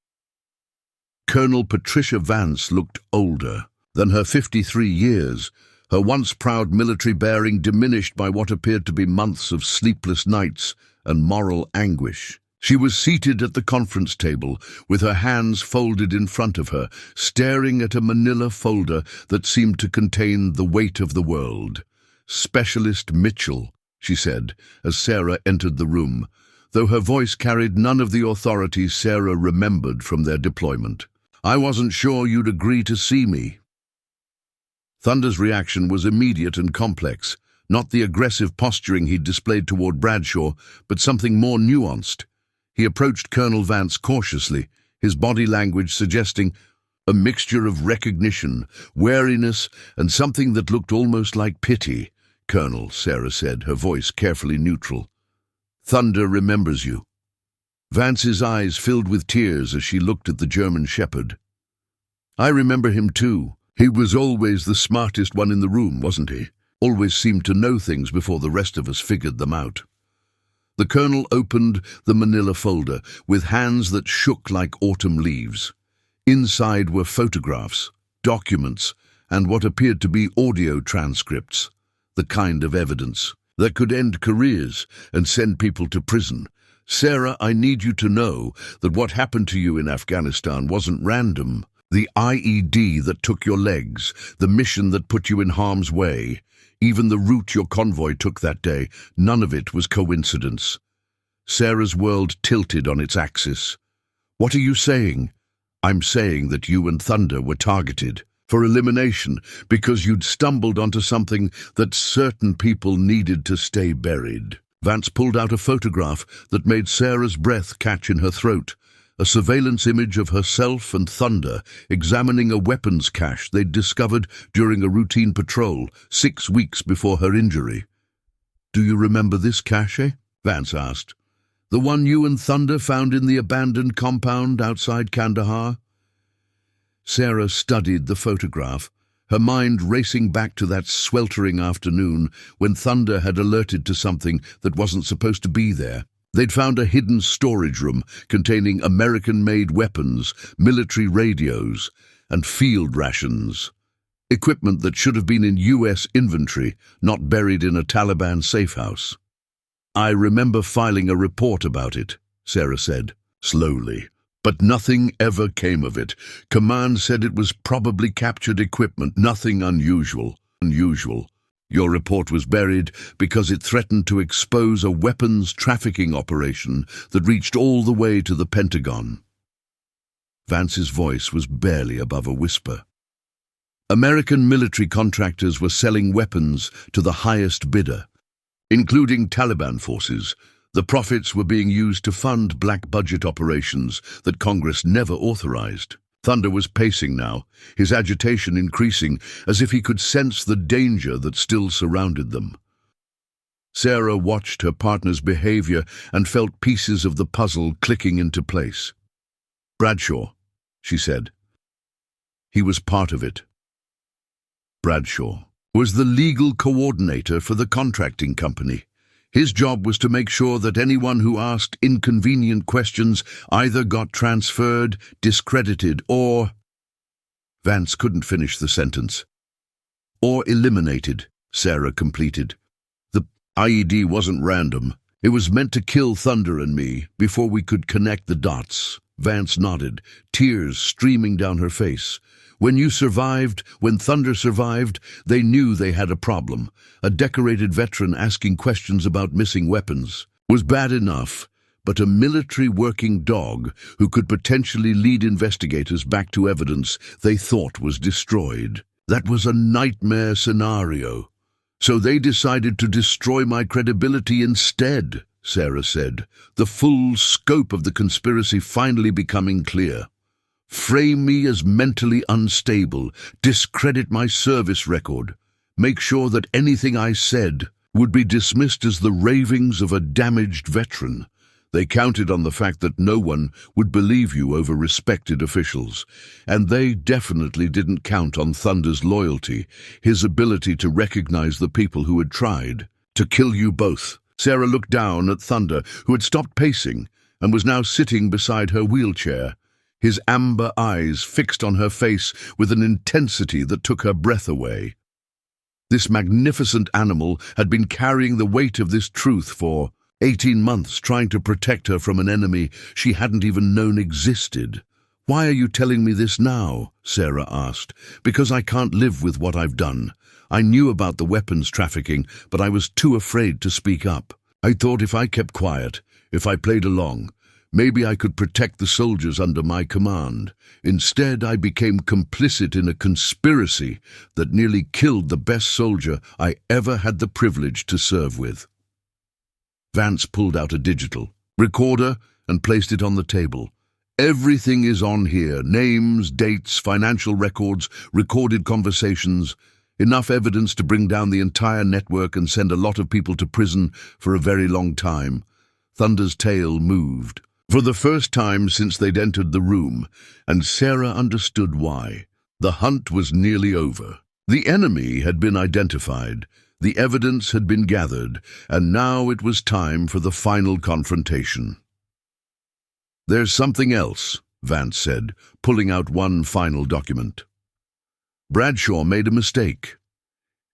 Colonel Patricia Vance looked older than her 53 years, her once proud military bearing diminished by what appeared to be months of sleepless nights and moral anguish. She was seated at the conference table, with her hands folded in front of her, staring at a manila folder that seemed to contain the weight of the world. "Specialist Mitchell," she said, as Sarah entered the room, though her voice carried none of the authority Sarah remembered from their deployment. "I wasn't sure you'd agree to see me." Thunder's reaction was immediate and complex, not the aggressive posturing he'd displayed toward Bradshaw, but something more nuanced. He approached Colonel Vance cautiously, his body language suggesting a mixture of recognition, wariness, and something that looked almost like pity. "Colonel," Sarah said, her voice carefully neutral. "Thunder remembers you." Vance's eyes filled with tears as she looked at the German Shepherd. "I remember him too. He was always the smartest one in the room, wasn't he? Always seemed to know things before the rest of us figured them out." The colonel opened the manila folder with hands that shook like autumn leaves. Inside were photographs, documents, and what appeared to be audio transcripts, the kind of evidence that could end careers and send people to prison. "Sarah, I need you to know that what happened to you in Afghanistan wasn't random. The IED that took your legs, the mission that put you in harm's way, even the route your convoy took that day, none of it was coincidence." Sarah's world tilted on its axis. "What are you saying?" "I'm saying that you and Thunder were targeted for elimination because you'd stumbled onto something that certain people needed to stay buried." Vance pulled out a photograph that made Sarah's breath catch in her throat, a surveillance image of herself and Thunder examining a weapons cache they'd discovered during a routine patrol 6 weeks before her injury. "Do you remember this cache?" Vance asked. "The one you and Thunder found in the abandoned compound outside Kandahar?" Sarah studied the photograph, her mind racing back to that sweltering afternoon when Thunder had alerted to something that wasn't supposed to be there. They'd found a hidden storage room containing American-made weapons, military radios, and field rations. Equipment that should have been in U.S. inventory, not buried in a Taliban safe house. "I remember filing a report about it," Sarah said, slowly. "But nothing ever came of it. Command said it was probably captured equipment, nothing unusual. Your report was buried because it threatened to expose a weapons trafficking operation that reached all the way to the Pentagon." Vance's voice was barely above a whisper. American military contractors were selling weapons to the highest bidder, including Taliban forces. The profits were being used to fund black budget operations that Congress never authorized. Thunder was pacing now, his agitation increasing, as if he could sense the danger that still surrounded them. Sarah watched her partner's behavior and felt pieces of the puzzle clicking into place. "Bradshaw," she said. He was part of it. Bradshaw was the legal coordinator for the contracting company. His job was to make sure that anyone who asked inconvenient questions either got transferred, discredited, or— Vance couldn't finish the sentence. "Or eliminated," Sarah completed. "The IED wasn't random. It was meant to kill Thunder and me before we could connect the dots." Vance nodded, tears streaming down her face. When Thunder survived, they knew they had a problem. A decorated veteran asking questions about missing weapons was bad enough, but a military working dog who could potentially lead investigators back to evidence they thought was destroyed. That was a nightmare scenario. "So they decided to destroy my credibility instead," Sarah said, the full scope of the conspiracy finally becoming clear. "Frame me as mentally unstable, discredit my service record, make sure that anything I said would be dismissed as the ravings of a damaged veteran. They counted on the fact that no one would believe you over respected officials, and they definitely didn't count on Thunder's loyalty, his ability to recognize the people who had tried to kill you both." Sarah looked down at Thunder, who had stopped pacing and was now sitting beside her wheelchair, his amber eyes fixed on her face with an intensity that took her breath away. This magnificent animal had been carrying the weight of this truth for 18 months, trying to protect her from an enemy she hadn't even known existed. "Why are you telling me this now?" Sarah asked. "Because I can't live with what I've done. I knew about the weapons trafficking, but I was too afraid to speak up. I thought if I kept quiet, if I played along, maybe I could protect the soldiers under my command. Instead, I became complicit in a conspiracy that nearly killed the best soldier I ever had the privilege to serve with." Vance pulled out a digital recorder and placed it on the table. "Everything is on here: names, dates, financial records, recorded conversations. Enough evidence to bring down the entire network and send a lot of people to prison for a very long time." Thunder's tail moved, for the first time since they'd entered the room, and Sarah understood why. The hunt was nearly over. The enemy had been identified, the evidence had been gathered, and now it was time for the final confrontation. "There's something else," Vance said, pulling out one final document. "Bradshaw made a mistake.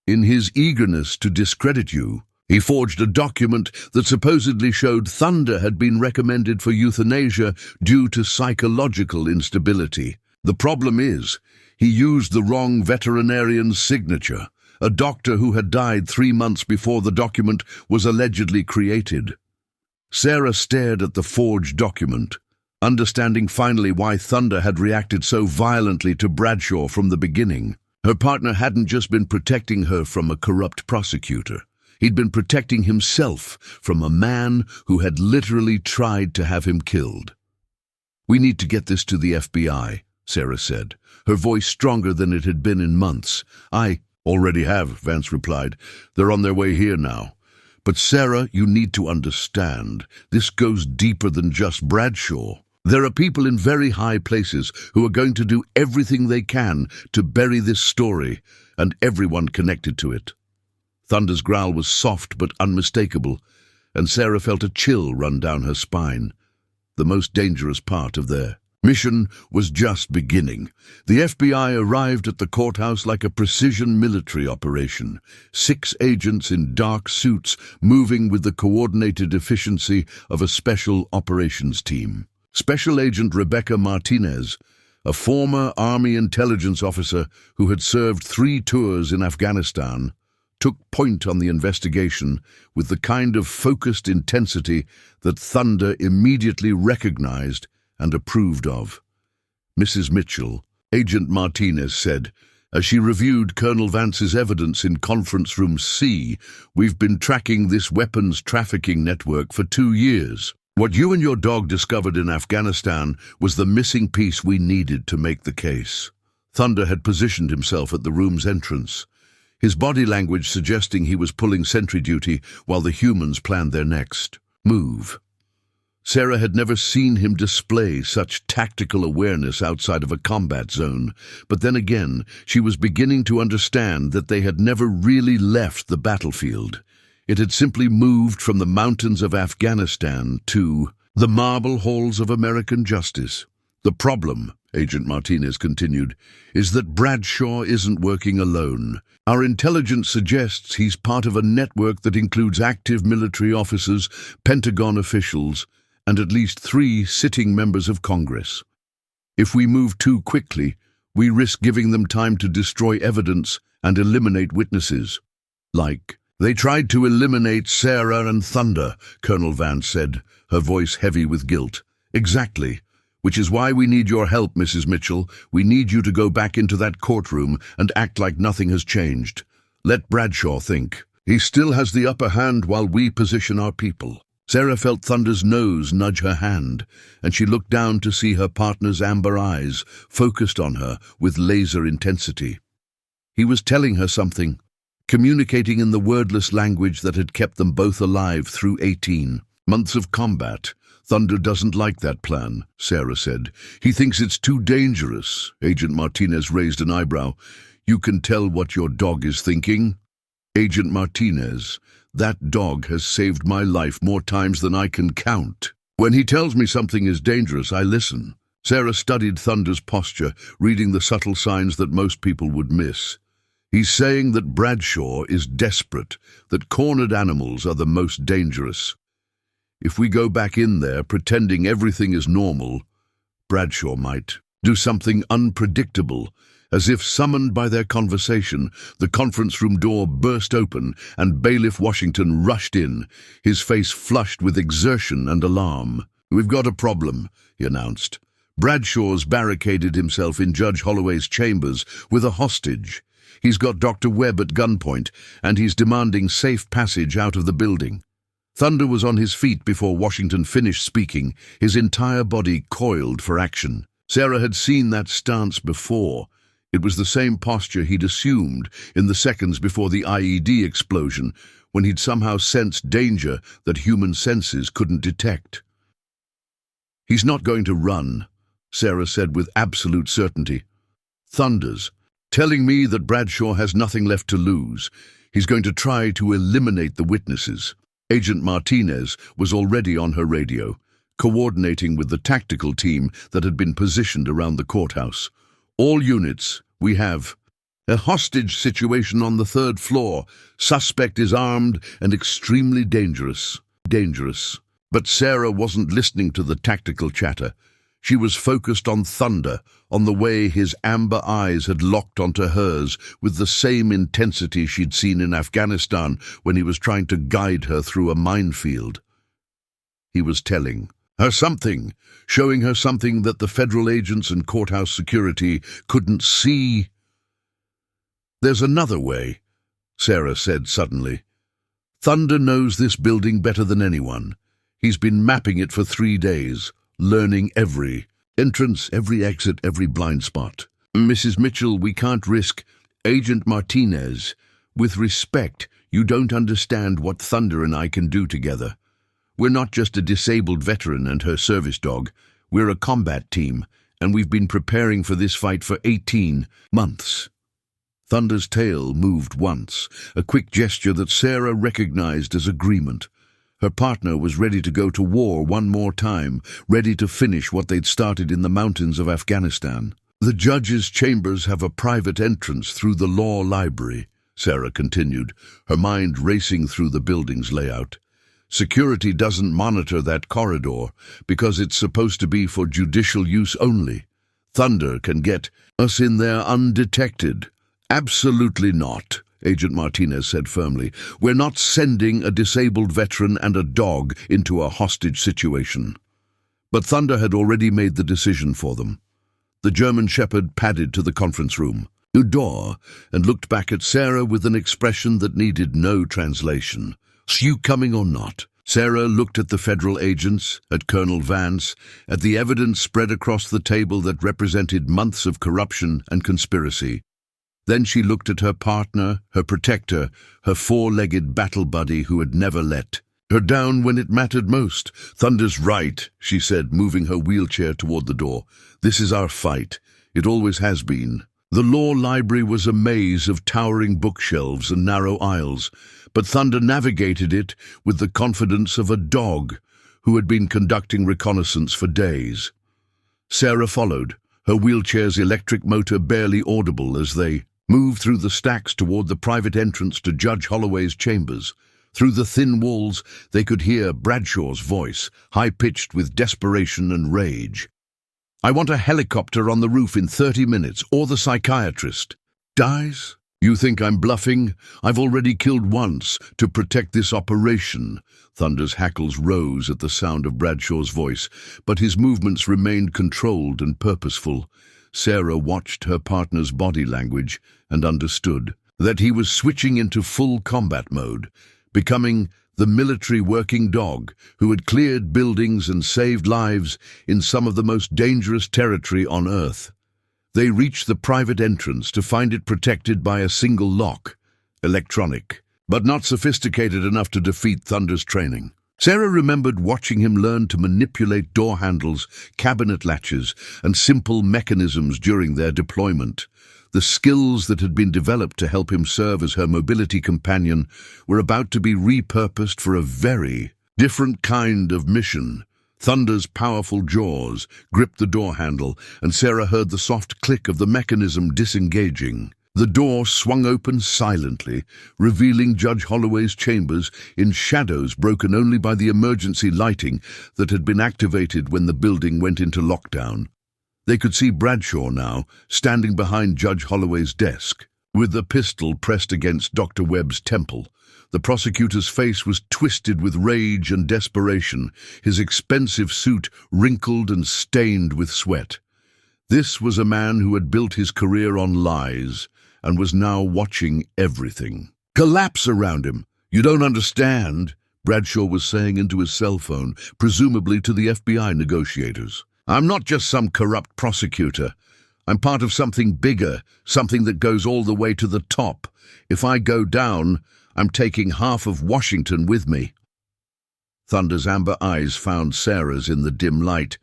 In his eagerness to discredit you, he forged a document that supposedly showed Thunder had been recommended for euthanasia due to psychological instability. The problem is, he used the wrong veterinarian's signature, a doctor who had died 3 months before the document was allegedly created." Sarah stared at the forged document, understanding finally why Thunder had reacted so violently to Bradshaw from the beginning. Her partner hadn't just been protecting her from a corrupt prosecutor. He'd been protecting himself from a man who had literally tried to have him killed. "We need to get this to the FBI," Sarah said, her voice stronger than it had been in months. "I already have," Vance replied. "They're on their way here now. But Sarah, you need to understand, this goes deeper than just Bradshaw. There are people in very high places who are going to do everything they can to bury this story, and everyone connected to it." Thunder's growl was soft but unmistakable, and Sarah felt a chill run down her spine. The most dangerous part of their mission was just beginning. The FBI arrived at the courthouse like a precision military operation. 6 agents in dark suits moving with the coordinated efficiency of a special operations team. Special Agent Rebecca Martinez, a former Army intelligence officer who had served 3 tours in Afghanistan, took point on the investigation with the kind of focused intensity that Thunder immediately recognized and approved of. "Mrs. Mitchell," Agent Martinez said, As she reviewed Colonel Vance's evidence in Conference Room C, "We've been tracking this weapons trafficking network for 2 years. What you and your dog discovered in Afghanistan was the missing piece we needed to make the case." Thunder had positioned himself at the room's entrance, his body language suggesting he was pulling sentry duty while the humans planned their next move. Sarah had never seen him display such tactical awareness outside of a combat zone, but then again, she was beginning to understand that they had never really left the battlefield. It had simply moved from the mountains of Afghanistan to the marble halls of American justice. "The problem," Agent Martinez continued, "is that Bradshaw isn't working alone. Our intelligence suggests he's part of a network that includes active military officers, Pentagon officials, and at least 3 sitting members of Congress. If we move too quickly, we risk giving them time to destroy evidence and eliminate witnesses. Like, they tried to eliminate Sarah and Thunder," Colonel Vance said, her voice heavy with guilt. "Exactly. Which is why we need your help, Mrs. Mitchell. We need you to go back into that courtroom and act like nothing has changed. Let Bradshaw think. He still has the upper hand while we position our people." Sarah felt Thunder's nose nudge her hand, and she looked down to see her partner's amber eyes focused on her with laser intensity. He was telling her something, communicating in the wordless language that had kept them both alive through 18 months of combat. "Thunder doesn't like that plan," Sarah said. "He thinks it's too dangerous." Agent Martinez raised an eyebrow. "You can tell what your dog is thinking?" "Agent Martinez, that dog has saved my life more times than I can count. When he tells me something is dangerous, I listen." Sarah studied Thunder's posture, reading the subtle signs that most people would miss. "He's saying that Bradshaw is desperate, that cornered animals are the most dangerous. If we go back in there pretending everything is normal, Bradshaw might do something unpredictable." As if summoned by their conversation, the conference room door burst open and Bailiff Washington rushed in, his face flushed with exertion and alarm. "We've got a problem," he announced. "Bradshaw's barricaded himself in Judge Holloway's chambers with a hostage. He's got Dr. Webb at gunpoint, and he's demanding safe passage out of the building." Thunder was on his feet before Washington finished speaking, his entire body coiled for action. Sarah had seen that stance before. It was the same posture he'd assumed in the seconds before the IED explosion, when he'd somehow sensed danger that human senses couldn't detect. "He's not going to run," Sarah said with absolute certainty. "Thunder's telling me that Bradshaw has nothing left to lose. He's going to try to eliminate the witnesses." Agent Martinez was already on her radio, coordinating with the tactical team that had been positioned around the courthouse. "All units, we have a hostage situation on the 3rd floor. Suspect is armed and extremely dangerous. But Sarah wasn't listening to the tactical chatter. She was focused on Thunder, on the way his amber eyes had locked onto hers with the same intensity she'd seen in Afghanistan when he was trying to guide her through a minefield. He was telling her something, showing her something that the federal agents and courthouse security couldn't see. "There's another way," Sarah said suddenly. "Thunder knows this building better than anyone. He's been mapping it for 3 days, learning every entrance, every exit, every blind spot. Mrs. Mitchell, we can't risk—" "Agent Martinez, with respect, you don't understand what Thunder and I can do together. We're not just a disabled veteran and her service dog. We're a combat team, and we've been preparing for this fight for 18 months. Thunder's tail moved once, a quick gesture that Sarah recognized as agreement. Her partner was ready to go to war one more time, ready to finish what they'd started in the mountains of Afghanistan. "The judge's chambers have a private entrance through the law library," Sarah continued, her mind racing through the building's layout. "Security doesn't monitor that corridor because it's supposed to be for judicial use only. Thunder can get us in there undetected." "Absolutely not," Agent Martinez said firmly. "We're not sending a disabled veteran and a dog into a hostage situation." But Thunder had already made the decision for them. The German shepherd padded to the conference room. the door and looked back at Sarah with an expression that needed no translation. "'S you coming or not?" Sarah looked at the federal agents, at Colonel Vance, at the evidence spread across the table that represented months of corruption and conspiracy. Then she looked at her partner, her protector, her four-legged battle buddy who had never let her down when it mattered most. "Thunder's right," she said, moving her wheelchair toward the door. "This is our fight. It always has been." The law library was a maze of towering bookshelves and narrow aisles, but Thunder navigated it with the confidence of a dog who had been conducting reconnaissance for days. Sarah followed, her wheelchair's electric motor barely audible as they moved through the stacks toward the private entrance to Judge Holloway's chambers. Through the thin walls, they could hear Bradshaw's voice, high-pitched with desperation and rage. "I want a helicopter on the roof in 30 minutes, or the psychiatrist dies. You think I'm bluffing? I've already killed once to protect this operation." Thunder's hackles rose at the sound of Bradshaw's voice, but his movements remained controlled and purposeful. Sarah watched her partner's body language and understood that he was switching into full combat mode, becoming the military working dog who had cleared buildings and saved lives in some of the most dangerous territory on Earth. They reached the private entrance to find it protected by a single lock, electronic, but not sophisticated enough to defeat Thunder's training. Sarah remembered watching him learn to manipulate door handles, cabinet latches, and simple mechanisms during their deployment. The skills that had been developed to help him serve as her mobility companion were about to be repurposed for a very different kind of mission. Thunder's powerful jaws gripped the door handle, and Sarah heard the soft click of the mechanism disengaging. The door swung open silently, revealing Judge Holloway's chambers in shadows broken only by the emergency lighting that had been activated when the building went into lockdown. They could see Bradshaw now, standing behind Judge Holloway's desk, with the pistol pressed against Dr. Webb's temple. The prosecutor's face was twisted with rage and desperation, his expensive suit wrinkled and stained with sweat. This was a man who had built his career on lies and was now watching everything collapse around him. "You don't understand," Bradshaw was saying into his cell phone, presumably to the FBI negotiators. "I'm not just some corrupt prosecutor. I'm part of something bigger, something that goes all the way to the top. If I go down, I'm taking half of Washington with me." Thunder's amber eyes found Sarah's in the dim light,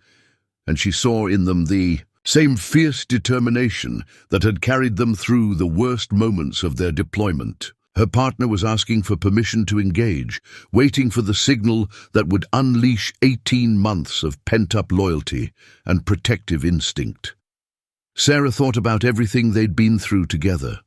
and she saw in them the same fierce determination that had carried them through the worst moments of their deployment. Her partner was asking for permission to engage, waiting for the signal that would unleash 18 months of pent-up loyalty and protective instinct. Sarah thought about everything they'd been through together.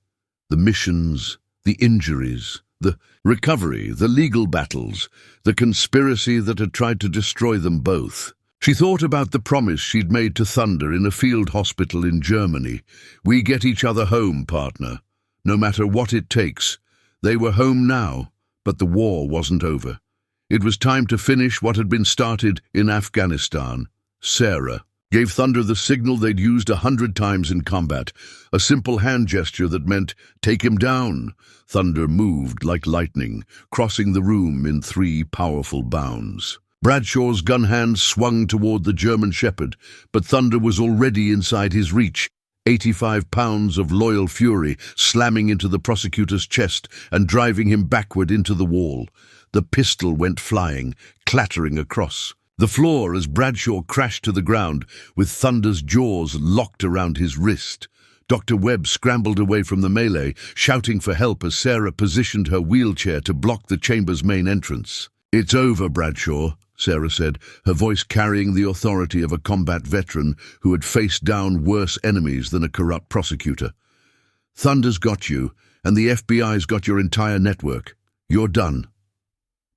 The missions, the injuries, the recovery, the legal battles, the conspiracy that had tried to destroy them both. She thought about the promise she'd made to Thunder in a field hospital in Germany. "We get each other home, partner, no matter what it takes." They were home now, but the war wasn't over. It was time to finish what had been started in Afghanistan. Sarah gave Thunder the signal they'd used 100 times in combat, a simple hand gesture that meant, "Take him down." Thunder moved like lightning, crossing the room in 3 powerful bounds. Bradshaw's gun hand swung toward the German Shepherd, but Thunder was already inside his reach. 85 pounds of loyal fury slamming into the prosecutor's chest and driving him backward into the wall. The pistol went flying, clattering across the floor as Bradshaw crashed to the ground, with Thunder's jaws locked around his wrist. Dr. Webb scrambled away from the melee, shouting for help as Sarah positioned her wheelchair to block the chamber's main entrance. "It's over, Bradshaw," Sarah said, her voice carrying the authority of a combat veteran who had faced down worse enemies than a corrupt prosecutor. "Thunder's got you, and the FBI's got your entire network. You're done."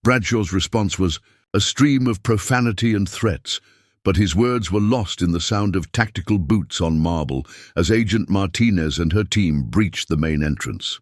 Bradshaw's response was a stream of profanity and threats, but his words were lost in the sound of tactical boots on marble as Agent Martinez and her team breached the main entrance.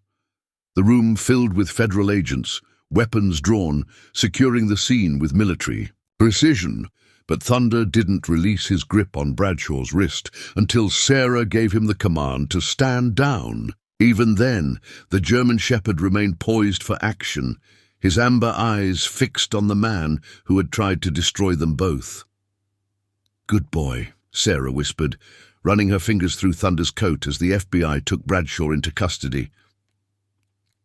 The room filled with federal agents, weapons drawn, securing the scene with military precision. But Thunder didn't release his grip on Bradshaw's wrist until Sarah gave him the command to stand down. Even then, the German Shepherd remained poised for action, his amber eyes fixed on the man who had tried to destroy them both. "Good boy," Sarah whispered, running her fingers through Thunder's coat as the FBI took Bradshaw into custody.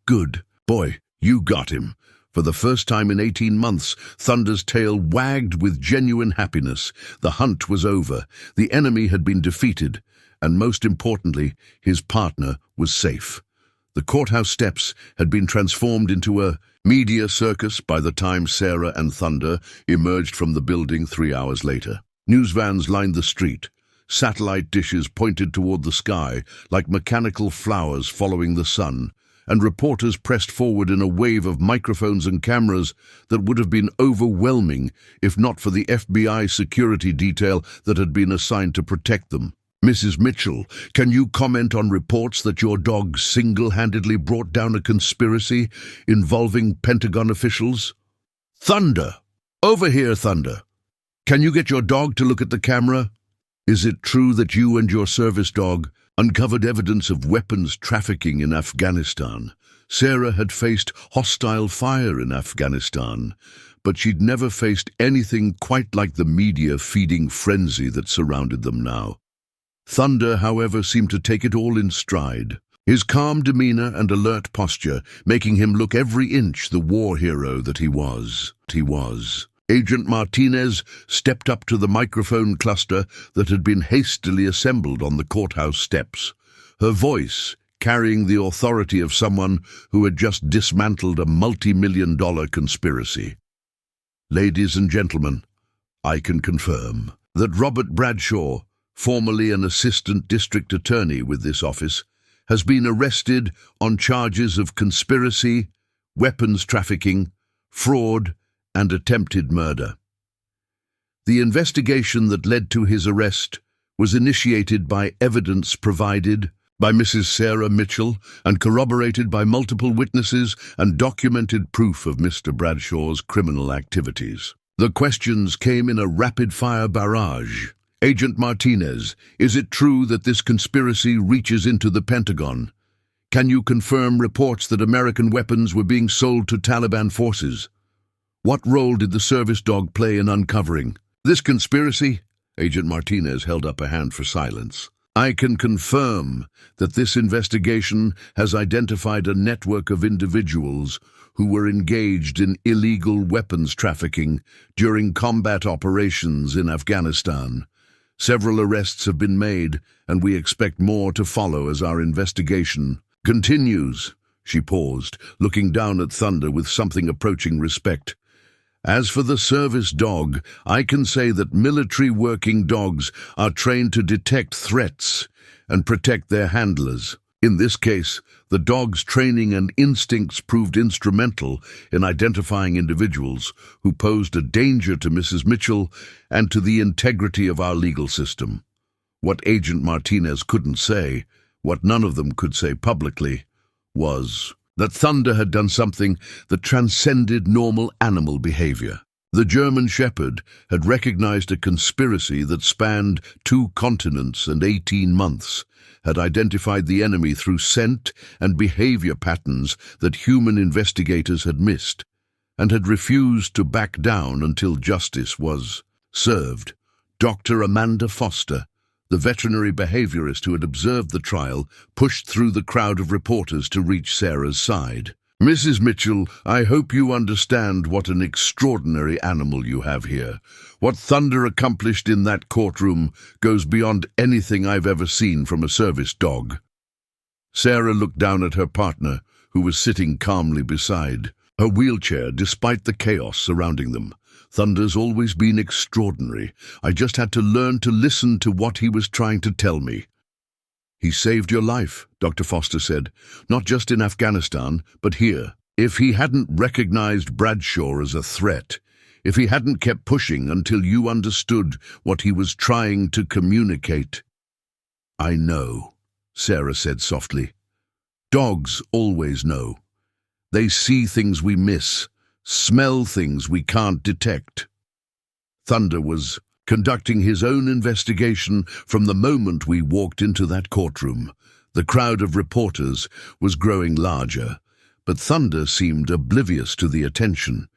"Good boy, you got him." For the first time in 18 months, Thunder's tail wagged with genuine happiness. The hunt was over, the enemy had been defeated, and most importantly, his partner was safe. The courthouse steps had been transformed into a media circus by the time Sarah and Thunder emerged from the building 3 hours later. News vans lined the street. Satellite dishes pointed toward the sky like mechanical flowers following the sun, and reporters pressed forward in a wave of microphones and cameras that would have been overwhelming if not for the FBI security detail that had been assigned to protect them. "Mrs. Mitchell, can you comment on reports that your dog single-handedly brought down a conspiracy involving Pentagon officials?" "Thunder! Over here, Thunder! Can you get your dog to look at the camera? Is it true that you and your service dog uncovered evidence of weapons trafficking in Afghanistan?" Sarah had faced hostile fire in Afghanistan, but she'd never faced anything quite like the media-feeding frenzy that surrounded them now. Thunder, however, seemed to take it all in stride, his calm demeanor and alert posture making him look every inch the war hero that he was. Agent Martinez stepped up to the microphone cluster that had been hastily assembled on the courthouse steps, her voice carrying the authority of someone who had just dismantled a multi-million-dollar conspiracy. "Ladies and gentlemen, I can confirm that Robert Bradshaw, formerly an assistant district attorney with this office, has been arrested on charges of conspiracy, weapons trafficking, fraud, and attempted murder. The investigation that led to his arrest was initiated by evidence provided by Mrs. Sarah Mitchell and corroborated by multiple witnesses and documented proof of Mr. Bradshaw's criminal activities. The questions came in a rapid-fire barrage. Agent Martinez, is it true that this conspiracy reaches into the Pentagon? Can you confirm reports that American weapons were being sold to Taliban forces? What role did the service dog play in uncovering this conspiracy?" Agent Martinez held up a hand for silence. "I can confirm that this investigation has identified a network of individuals who were engaged in illegal weapons trafficking during combat operations in Afghanistan. Several arrests have been made, and we expect more to follow as our investigation continues." She paused, looking down at Thunder with something approaching respect. "As for the service dog, I can say that military working dogs are trained to detect threats and protect their handlers. In this case, the dog's training and instincts proved instrumental in identifying individuals who posed a danger to Mrs. Mitchell and to the integrity of our legal system. What Agent Martinez couldn't say, what none of them could say publicly, was that Thunder had done something that transcended normal animal behavior. The German Shepherd had recognized a conspiracy that spanned 2 continents and 18 months, had identified the enemy through scent and behavior patterns that human investigators had missed, and had refused to back down until justice was served. Dr. Amanda Foster, the veterinary behaviorist who had observed the trial, pushed through the crowd of reporters to reach Sarah's side. "Mrs. Mitchell, I hope you understand what an extraordinary animal you have here. What Thunder accomplished in that courtroom goes beyond anything I've ever seen from a service dog." Sarah looked down at her partner, who was sitting calmly beside her wheelchair despite the chaos surrounding them. "Thunder's always been extraordinary. I just had to learn to listen to what he was trying to tell me." "He saved your life," Dr. Foster said, "not just in Afghanistan, but here. If he hadn't recognized Bradshaw as a threat, if he hadn't kept pushing until you understood what he was trying to communicate." "I know," Sarah said softly. "Dogs always know. They see things we miss, smell things we can't detect." Thunder was conducting his own investigation from the moment we walked into that courtroom. The crowd of reporters was growing larger, but Thunder seemed oblivious to the attention.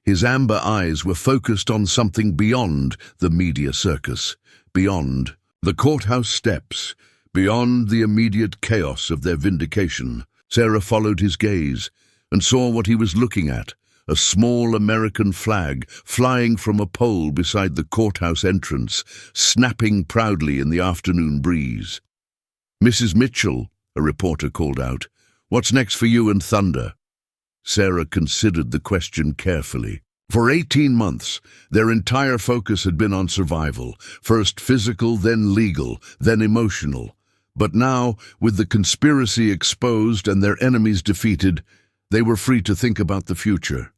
His amber eyes were focused on something beyond the media circus, beyond the courthouse steps, beyond the immediate chaos of their vindication. Sarah followed his gaze and saw what he was looking at, a small American flag flying from a pole beside the courthouse entrance, snapping proudly in the afternoon breeze. "Mrs. Mitchell," a reporter called out, "what's next for you and Thunder?" Sarah considered the question carefully. For 18 months, their entire focus had been on survival, first physical, then legal, then emotional. But now, with the conspiracy exposed and their enemies defeated, they were free to think about the future.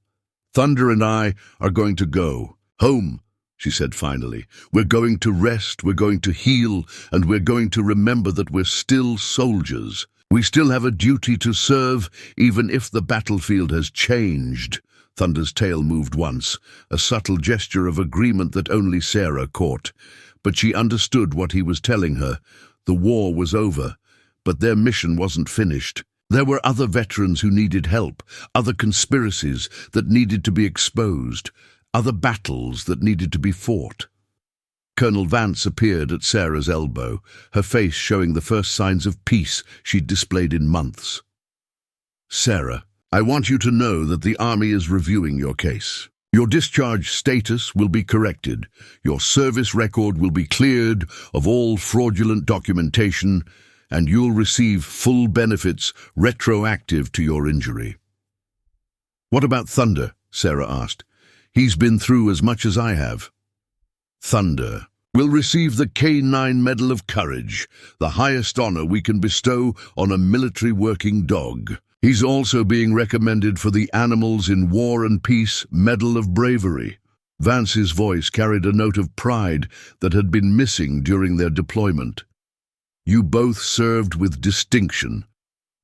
"Thunder and I are going to go home," she said finally. "We're going to rest, we're going to heal, and we're going to remember that we're still soldiers. We still have a duty to serve, even if the battlefield has changed." Thunder's tail moved once, a subtle gesture of agreement that only Sarah caught. But she understood what he was telling her. The war was over, but their mission wasn't finished. There were other veterans who needed help, other conspiracies that needed to be exposed, other battles that needed to be fought. Colonel Vance appeared at Sarah's elbow, her face showing the first signs of peace she'd displayed in months. "Sarah, I want you to know that the Army is reviewing your case. Your discharge status will be corrected. Your service record will be cleared of all fraudulent documentation, and you'll receive full benefits retroactive to your injury." "What about Thunder?" Sarah asked. "He's been through as much as I have." "Thunder will receive the K9 Medal of Courage, the highest honor we can bestow on a military working dog. He's also being recommended for the Animals in War and Peace Medal of Bravery." Vance's voice carried a note of pride that had been missing during their deployment. "You both served with distinction,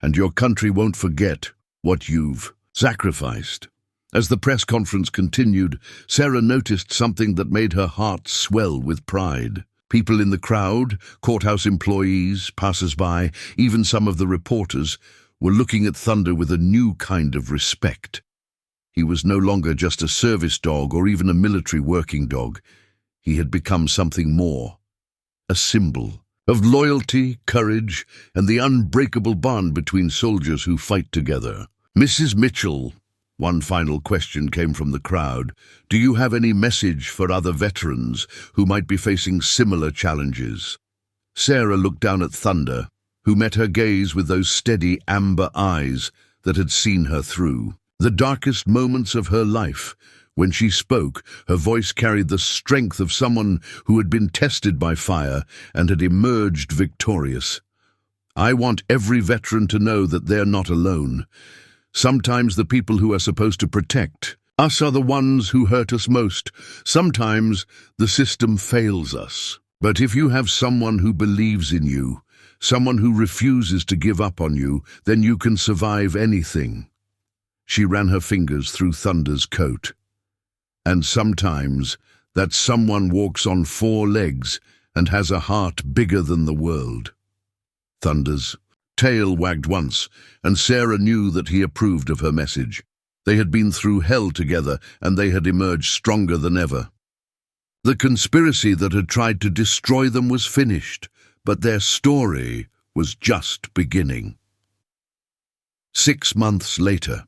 and your country won't forget what you've sacrificed." As the press conference continued, Sarah noticed something that made her heart swell with pride. People in the crowd, courthouse employees, passers-by, even some of the reporters, were looking at Thunder with a new kind of respect. He was no longer just a service dog or even a military working dog. He had become something more, a symbol of loyalty, courage, and the unbreakable bond between soldiers who fight together. "Mrs. Mitchell," one final question came from the crowd. "Do you have any message for other veterans who might be facing similar challenges?" Sarah looked down at Thunder, who met her gaze with those steady amber eyes that had seen her through the darkest moments of her life. When she spoke, her voice carried the strength of someone who had been tested by fire and had emerged victorious. "I want every veteran to know that they're not alone. Sometimes the people who are supposed to protect us are the ones who hurt us most. Sometimes the system fails us. But if you have someone who believes in you, someone who refuses to give up on you, then you can survive anything." She ran her fingers through Thunder's coat. "And sometimes that someone walks on 4 legs and has a heart bigger than the world." Thunder's tail wagged once, and Sarah knew that he approved of her message. They had been through hell together, and they had emerged stronger than ever. The conspiracy that had tried to destroy them was finished, but their story was just beginning. 6 months later.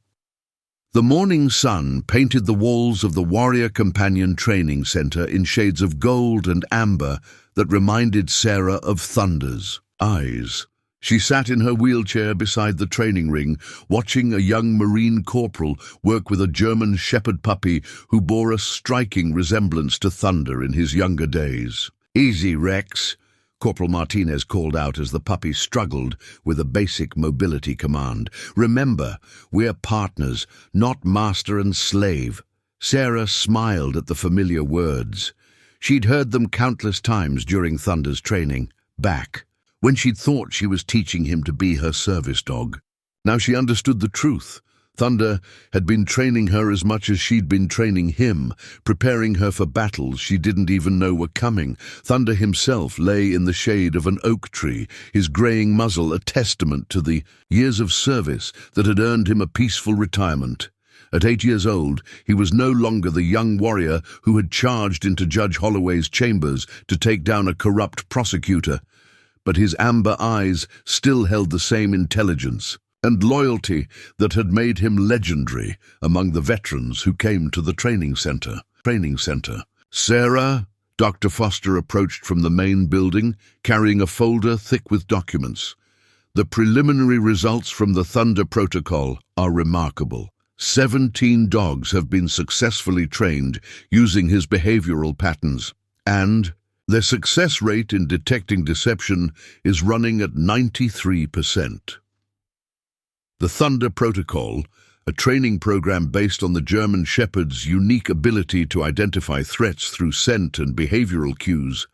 The morning sun painted the walls of the Warrior Companion Training Center in shades of gold and amber that reminded Sarah of Thunder's eyes. She sat in her wheelchair beside the training ring, watching a young Marine corporal work with a German shepherd puppy who bore a striking resemblance to Thunder in his younger days. "Easy, Rex," Corporal Martinez called out as the puppy struggled with a basic mobility command. "Remember, we're partners, not master and slave." Sarah smiled at the familiar words. She'd heard them countless times during Thunder's training, back when she'd thought she was teaching him to be her service dog. Now she understood the truth. Thunder had been training her as much as she'd been training him, preparing her for battles she didn't even know were coming. Thunder himself lay in the shade of an oak tree, his greying muzzle a testament to the years of service that had earned him a peaceful retirement. At 8 years old, he was no longer the young warrior who had charged into Judge Holloway's chambers to take down a corrupt prosecutor, but his amber eyes still held the same intelligence and loyalty that had made him legendary among the veterans who came to the training center. Sarah, Dr. Foster approached from the main building, carrying a folder thick with documents. The preliminary results from the Thunder Protocol are remarkable. 17 dogs have been successfully trained using his behavioral patterns, and their success rate in detecting deception is running at 93%. The Thunder Protocol, a training program based on the German Shepherd's unique ability to identify threats through scent and behavioral cues,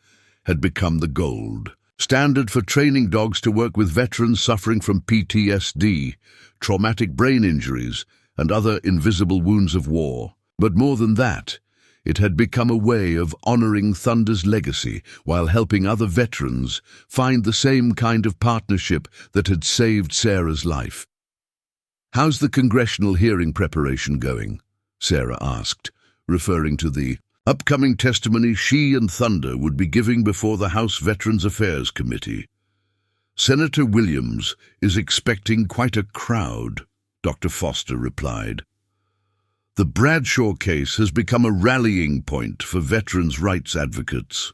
had become the gold standard for training dogs to work with veterans suffering from PTSD, traumatic brain injuries, and other invisible wounds of war. But more than that, it had become a way of honoring Thunder's legacy while helping other veterans find the same kind of partnership that had saved Sarah's life. "How's the congressional hearing preparation going?" Sarah asked, referring to the upcoming testimony she and Thunder would be giving before the House Veterans Affairs Committee. "Senator Williams is expecting quite a crowd," Dr. Foster replied. "The Bradshaw case has become a rallying point for veterans' rights advocates.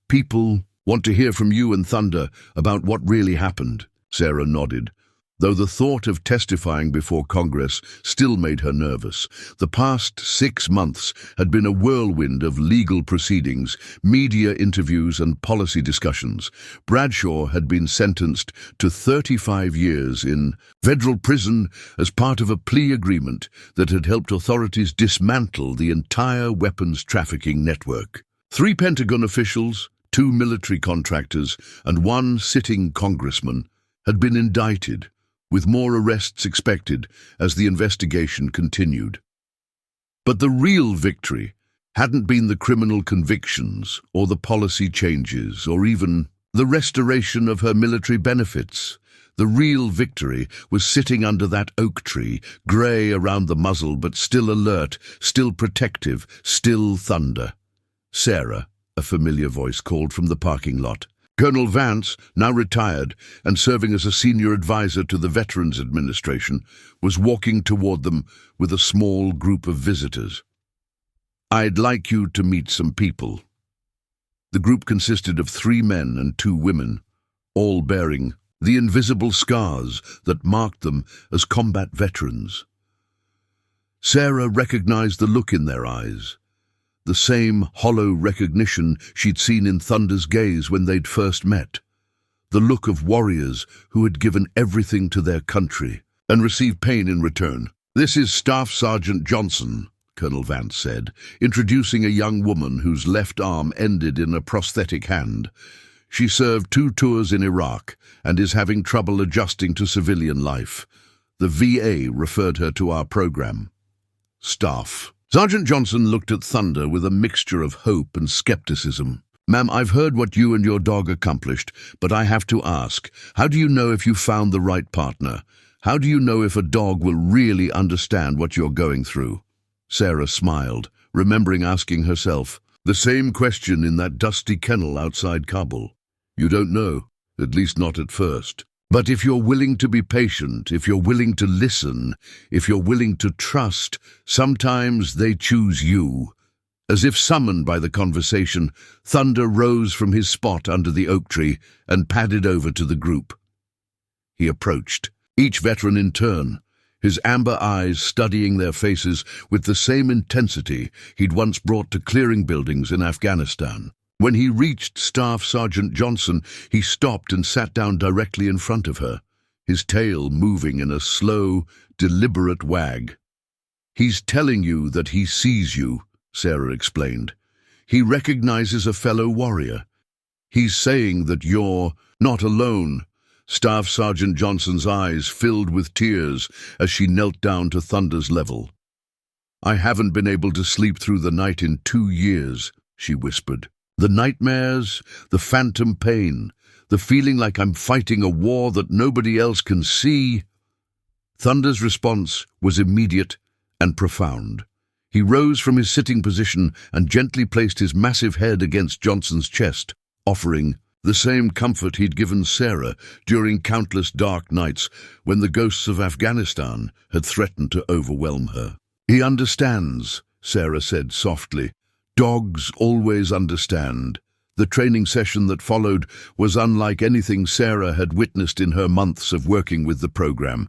People want to hear from you and Thunder about what really happened." Sarah nodded, though the thought of testifying before Congress still made her nervous. The past 6 months had been a whirlwind of legal proceedings, media interviews, and policy discussions. Bradshaw had been sentenced to 35 years in federal prison as part of a plea agreement that had helped authorities dismantle the entire weapons trafficking network. 3 Pentagon officials, 2 military contractors, and 1 sitting congressman had been indicted, with more arrests expected as the investigation continued. But the real victory hadn't been the criminal convictions or the policy changes or even the restoration of her military benefits. The real victory was sitting under that oak tree, grey around the muzzle but still alert, still protective, still Thunder. "Sarah," a familiar voice called from the parking lot. Colonel Vance, now retired and serving as a senior advisor to the Veterans Administration, was walking toward them with a small group of visitors. "I'd like you to meet some people." The group consisted of 3 men and 2 women, all bearing the invisible scars that marked them as combat veterans. Sarah recognized the look in their eyes, the same hollow recognition she'd seen in Thunder's gaze when they'd first met. The look of warriors who had given everything to their country and received pain in return. "This is Staff Sergeant Johnson," Colonel Vance said, introducing a young woman whose left arm ended in a prosthetic hand. "She served 2 tours in Iraq and is having trouble adjusting to civilian life. The VA referred her to our program." "Staff." Sergeant Johnson looked at Thunder with a mixture of hope and skepticism. "Ma'am, I've heard what you and your dog accomplished, but I have to ask, how do you know if you found the right partner? How do you know if a dog will really understand what you're going through?" Sarah smiled, remembering asking herself the same question in that dusty kennel outside Kabul. "You don't know, at least not at first. But if you're willing to be patient, if you're willing to listen, if you're willing to trust, sometimes they choose you." As if summoned by the conversation, Thunder rose from his spot under the oak tree and padded over to the group. He approached, each veteran in turn, his amber eyes studying their faces with the same intensity he'd once brought to clearing buildings in Afghanistan. When he reached Staff Sergeant Johnson, he stopped and sat down directly in front of her, his tail moving in a slow, deliberate wag. "He's telling you that he sees you," Sarah explained. "He recognizes a fellow warrior. He's saying that you're not alone." Staff Sergeant Johnson's eyes filled with tears as she knelt down to Thunder's level. "I haven't been able to sleep through the night in 2 years," she whispered. "The nightmares, the phantom pain, the feeling like I'm fighting a war that nobody else can see." Thunder's response was immediate and profound. He rose from his sitting position and gently placed his massive head against Johnson's chest, offering the same comfort he'd given Sarah during countless dark nights when the ghosts of Afghanistan had threatened to overwhelm her. "He understands," Sarah said softly. "Dogs always understand." The training session that followed was unlike anything Sarah had witnessed in her months of working with the program.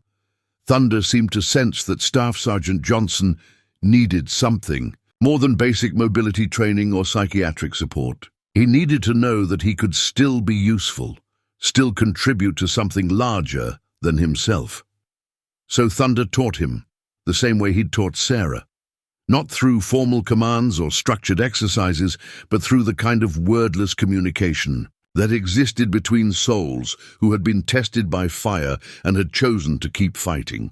Thunder seemed to sense that Staff Sergeant Johnson needed something more than basic mobility training or psychiatric support. He needed to know that he could still be useful, still contribute to something larger than himself. So Thunder taught him, the same way he'd taught Sarah. Not through formal commands or structured exercises, but through the kind of wordless communication that existed between souls who had been tested by fire and had chosen to keep fighting.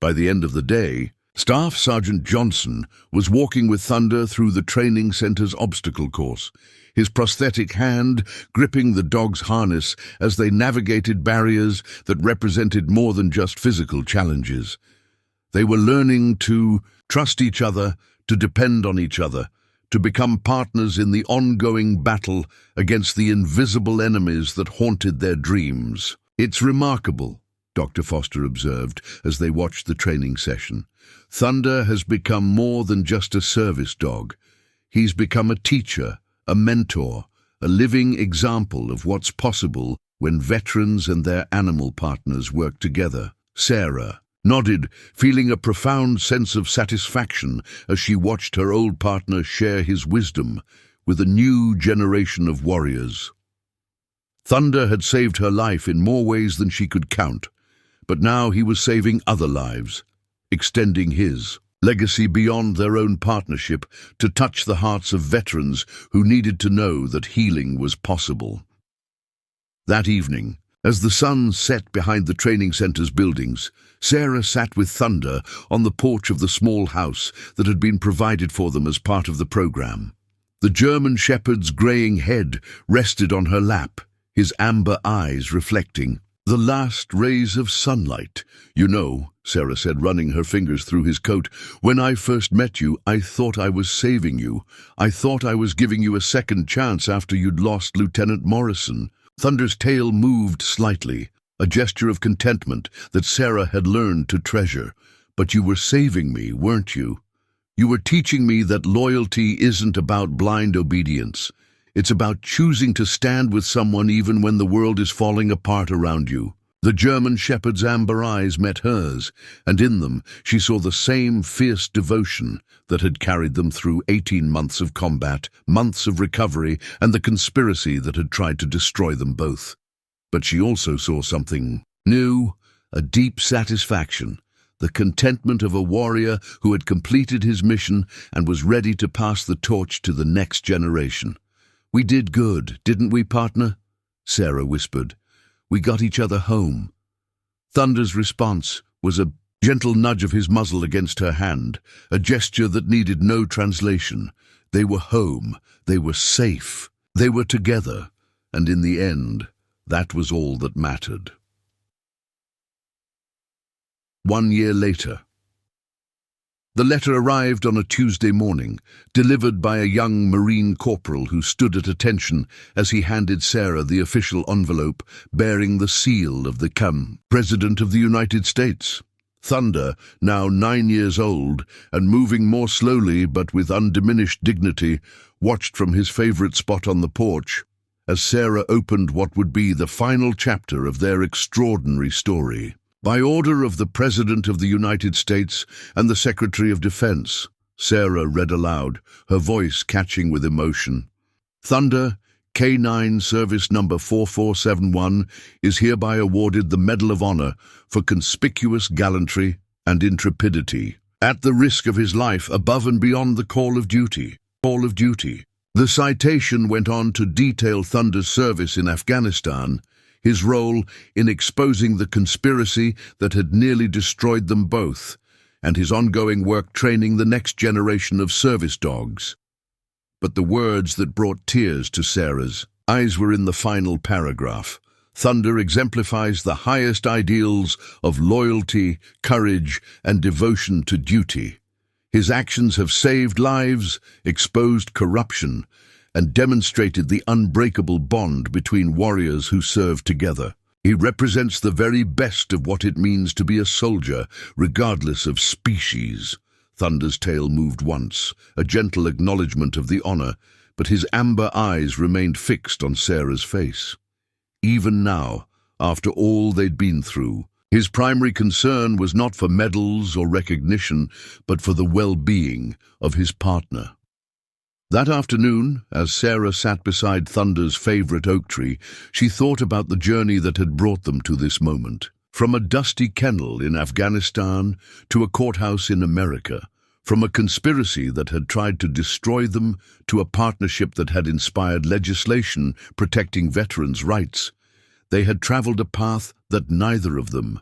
By the end of the day, Staff Sergeant Johnson was walking with Thunder through the training center's obstacle course, his prosthetic hand gripping the dog's harness as they navigated barriers that represented more than just physical challenges. They were learning to trust each other, to depend on each other, to become partners in the ongoing battle against the invisible enemies that haunted their dreams. "It's remarkable," Dr. Foster observed as they watched the training session. "Thunder has become more than just a service dog. He's become a teacher, a mentor, a living example of what's possible when veterans and their animal partners work together." Sarah nodded, feeling a profound sense of satisfaction as she watched her old partner share his wisdom with a new generation of warriors. Thunder had saved her life in more ways than she could count, but now he was saving other lives, extending his legacy beyond their own partnership to touch the hearts of veterans who needed to know that healing was possible. That evening, as the sun set behind the training center's buildings, Sarah sat with Thunder on the porch of the small house that had been provided for them as part of the program. The German shepherd's graying head rested on her lap, his amber eyes reflecting the last rays of sunlight. "You know," Sarah said, running her fingers through his coat, "when I first met you, I thought I was saving you. I thought I was giving you a second chance after you'd lost Lieutenant Morrison." Thunder's tail moved slightly, a gesture of contentment that Sarah had learned to treasure. "But you were saving me, weren't you? You were teaching me that loyalty isn't about blind obedience. It's about choosing to stand with someone even when the world is falling apart around you." The German shepherd's amber eyes met hers, and in them she saw the same fierce devotion that had carried them through 18 months of combat, months of recovery, and the conspiracy that had tried to destroy them both. But she also saw something new, a deep satisfaction, the contentment of a warrior who had completed his mission and was ready to pass the torch to the next generation. "We did good, didn't we, partner?" Sarah whispered. "We got each other home." Thunder's response was a gentle nudge of his muzzle against her hand, a gesture that needed no translation. They were home, they were safe, they were together, and in the end, that was all that mattered. 1 year later. The letter arrived on a Tuesday morning, delivered by a young Marine corporal who stood at attention as he handed Sarah the official envelope bearing the seal of the President of the United States. Thunder, now 9 years old and moving more slowly but with undiminished dignity, watched from his favorite spot on the porch as Sarah opened what would be the final chapter of their extraordinary story. "By order of the President of the United States and the Secretary of Defense," Sarah read aloud, her voice catching with emotion. "Thunder, K9 Service Number 4471, is hereby awarded the Medal of Honor for conspicuous gallantry and intrepidity, at the risk of his life above and beyond the call of duty. The citation went on to detail Thunder's service in Afghanistan, his role in exposing the conspiracy that had nearly destroyed them both, and his ongoing work training the next generation of service dogs. But the words that brought tears to Sarah's eyes were in the final paragraph. Thunder exemplifies the highest ideals of loyalty, courage, and devotion to duty. His actions have saved lives, exposed corruption, and demonstrated the unbreakable bond between warriors who serve together. He represents the very best of what it means to be a soldier, regardless of species. Thunder's tail moved once, a gentle acknowledgement of the honor, but his amber eyes remained fixed on Sarah's face. Even now, after all they'd been through, his primary concern was not for medals or recognition, but for the well-being of his partner. That afternoon, as Sarah sat beside Thunder's favorite oak tree, she thought about the journey that had brought them to this moment. From a dusty kennel in Afghanistan to a courthouse in America, from a conspiracy that had tried to destroy them to a partnership that had inspired legislation protecting veterans' rights, they had traveled a path that neither of them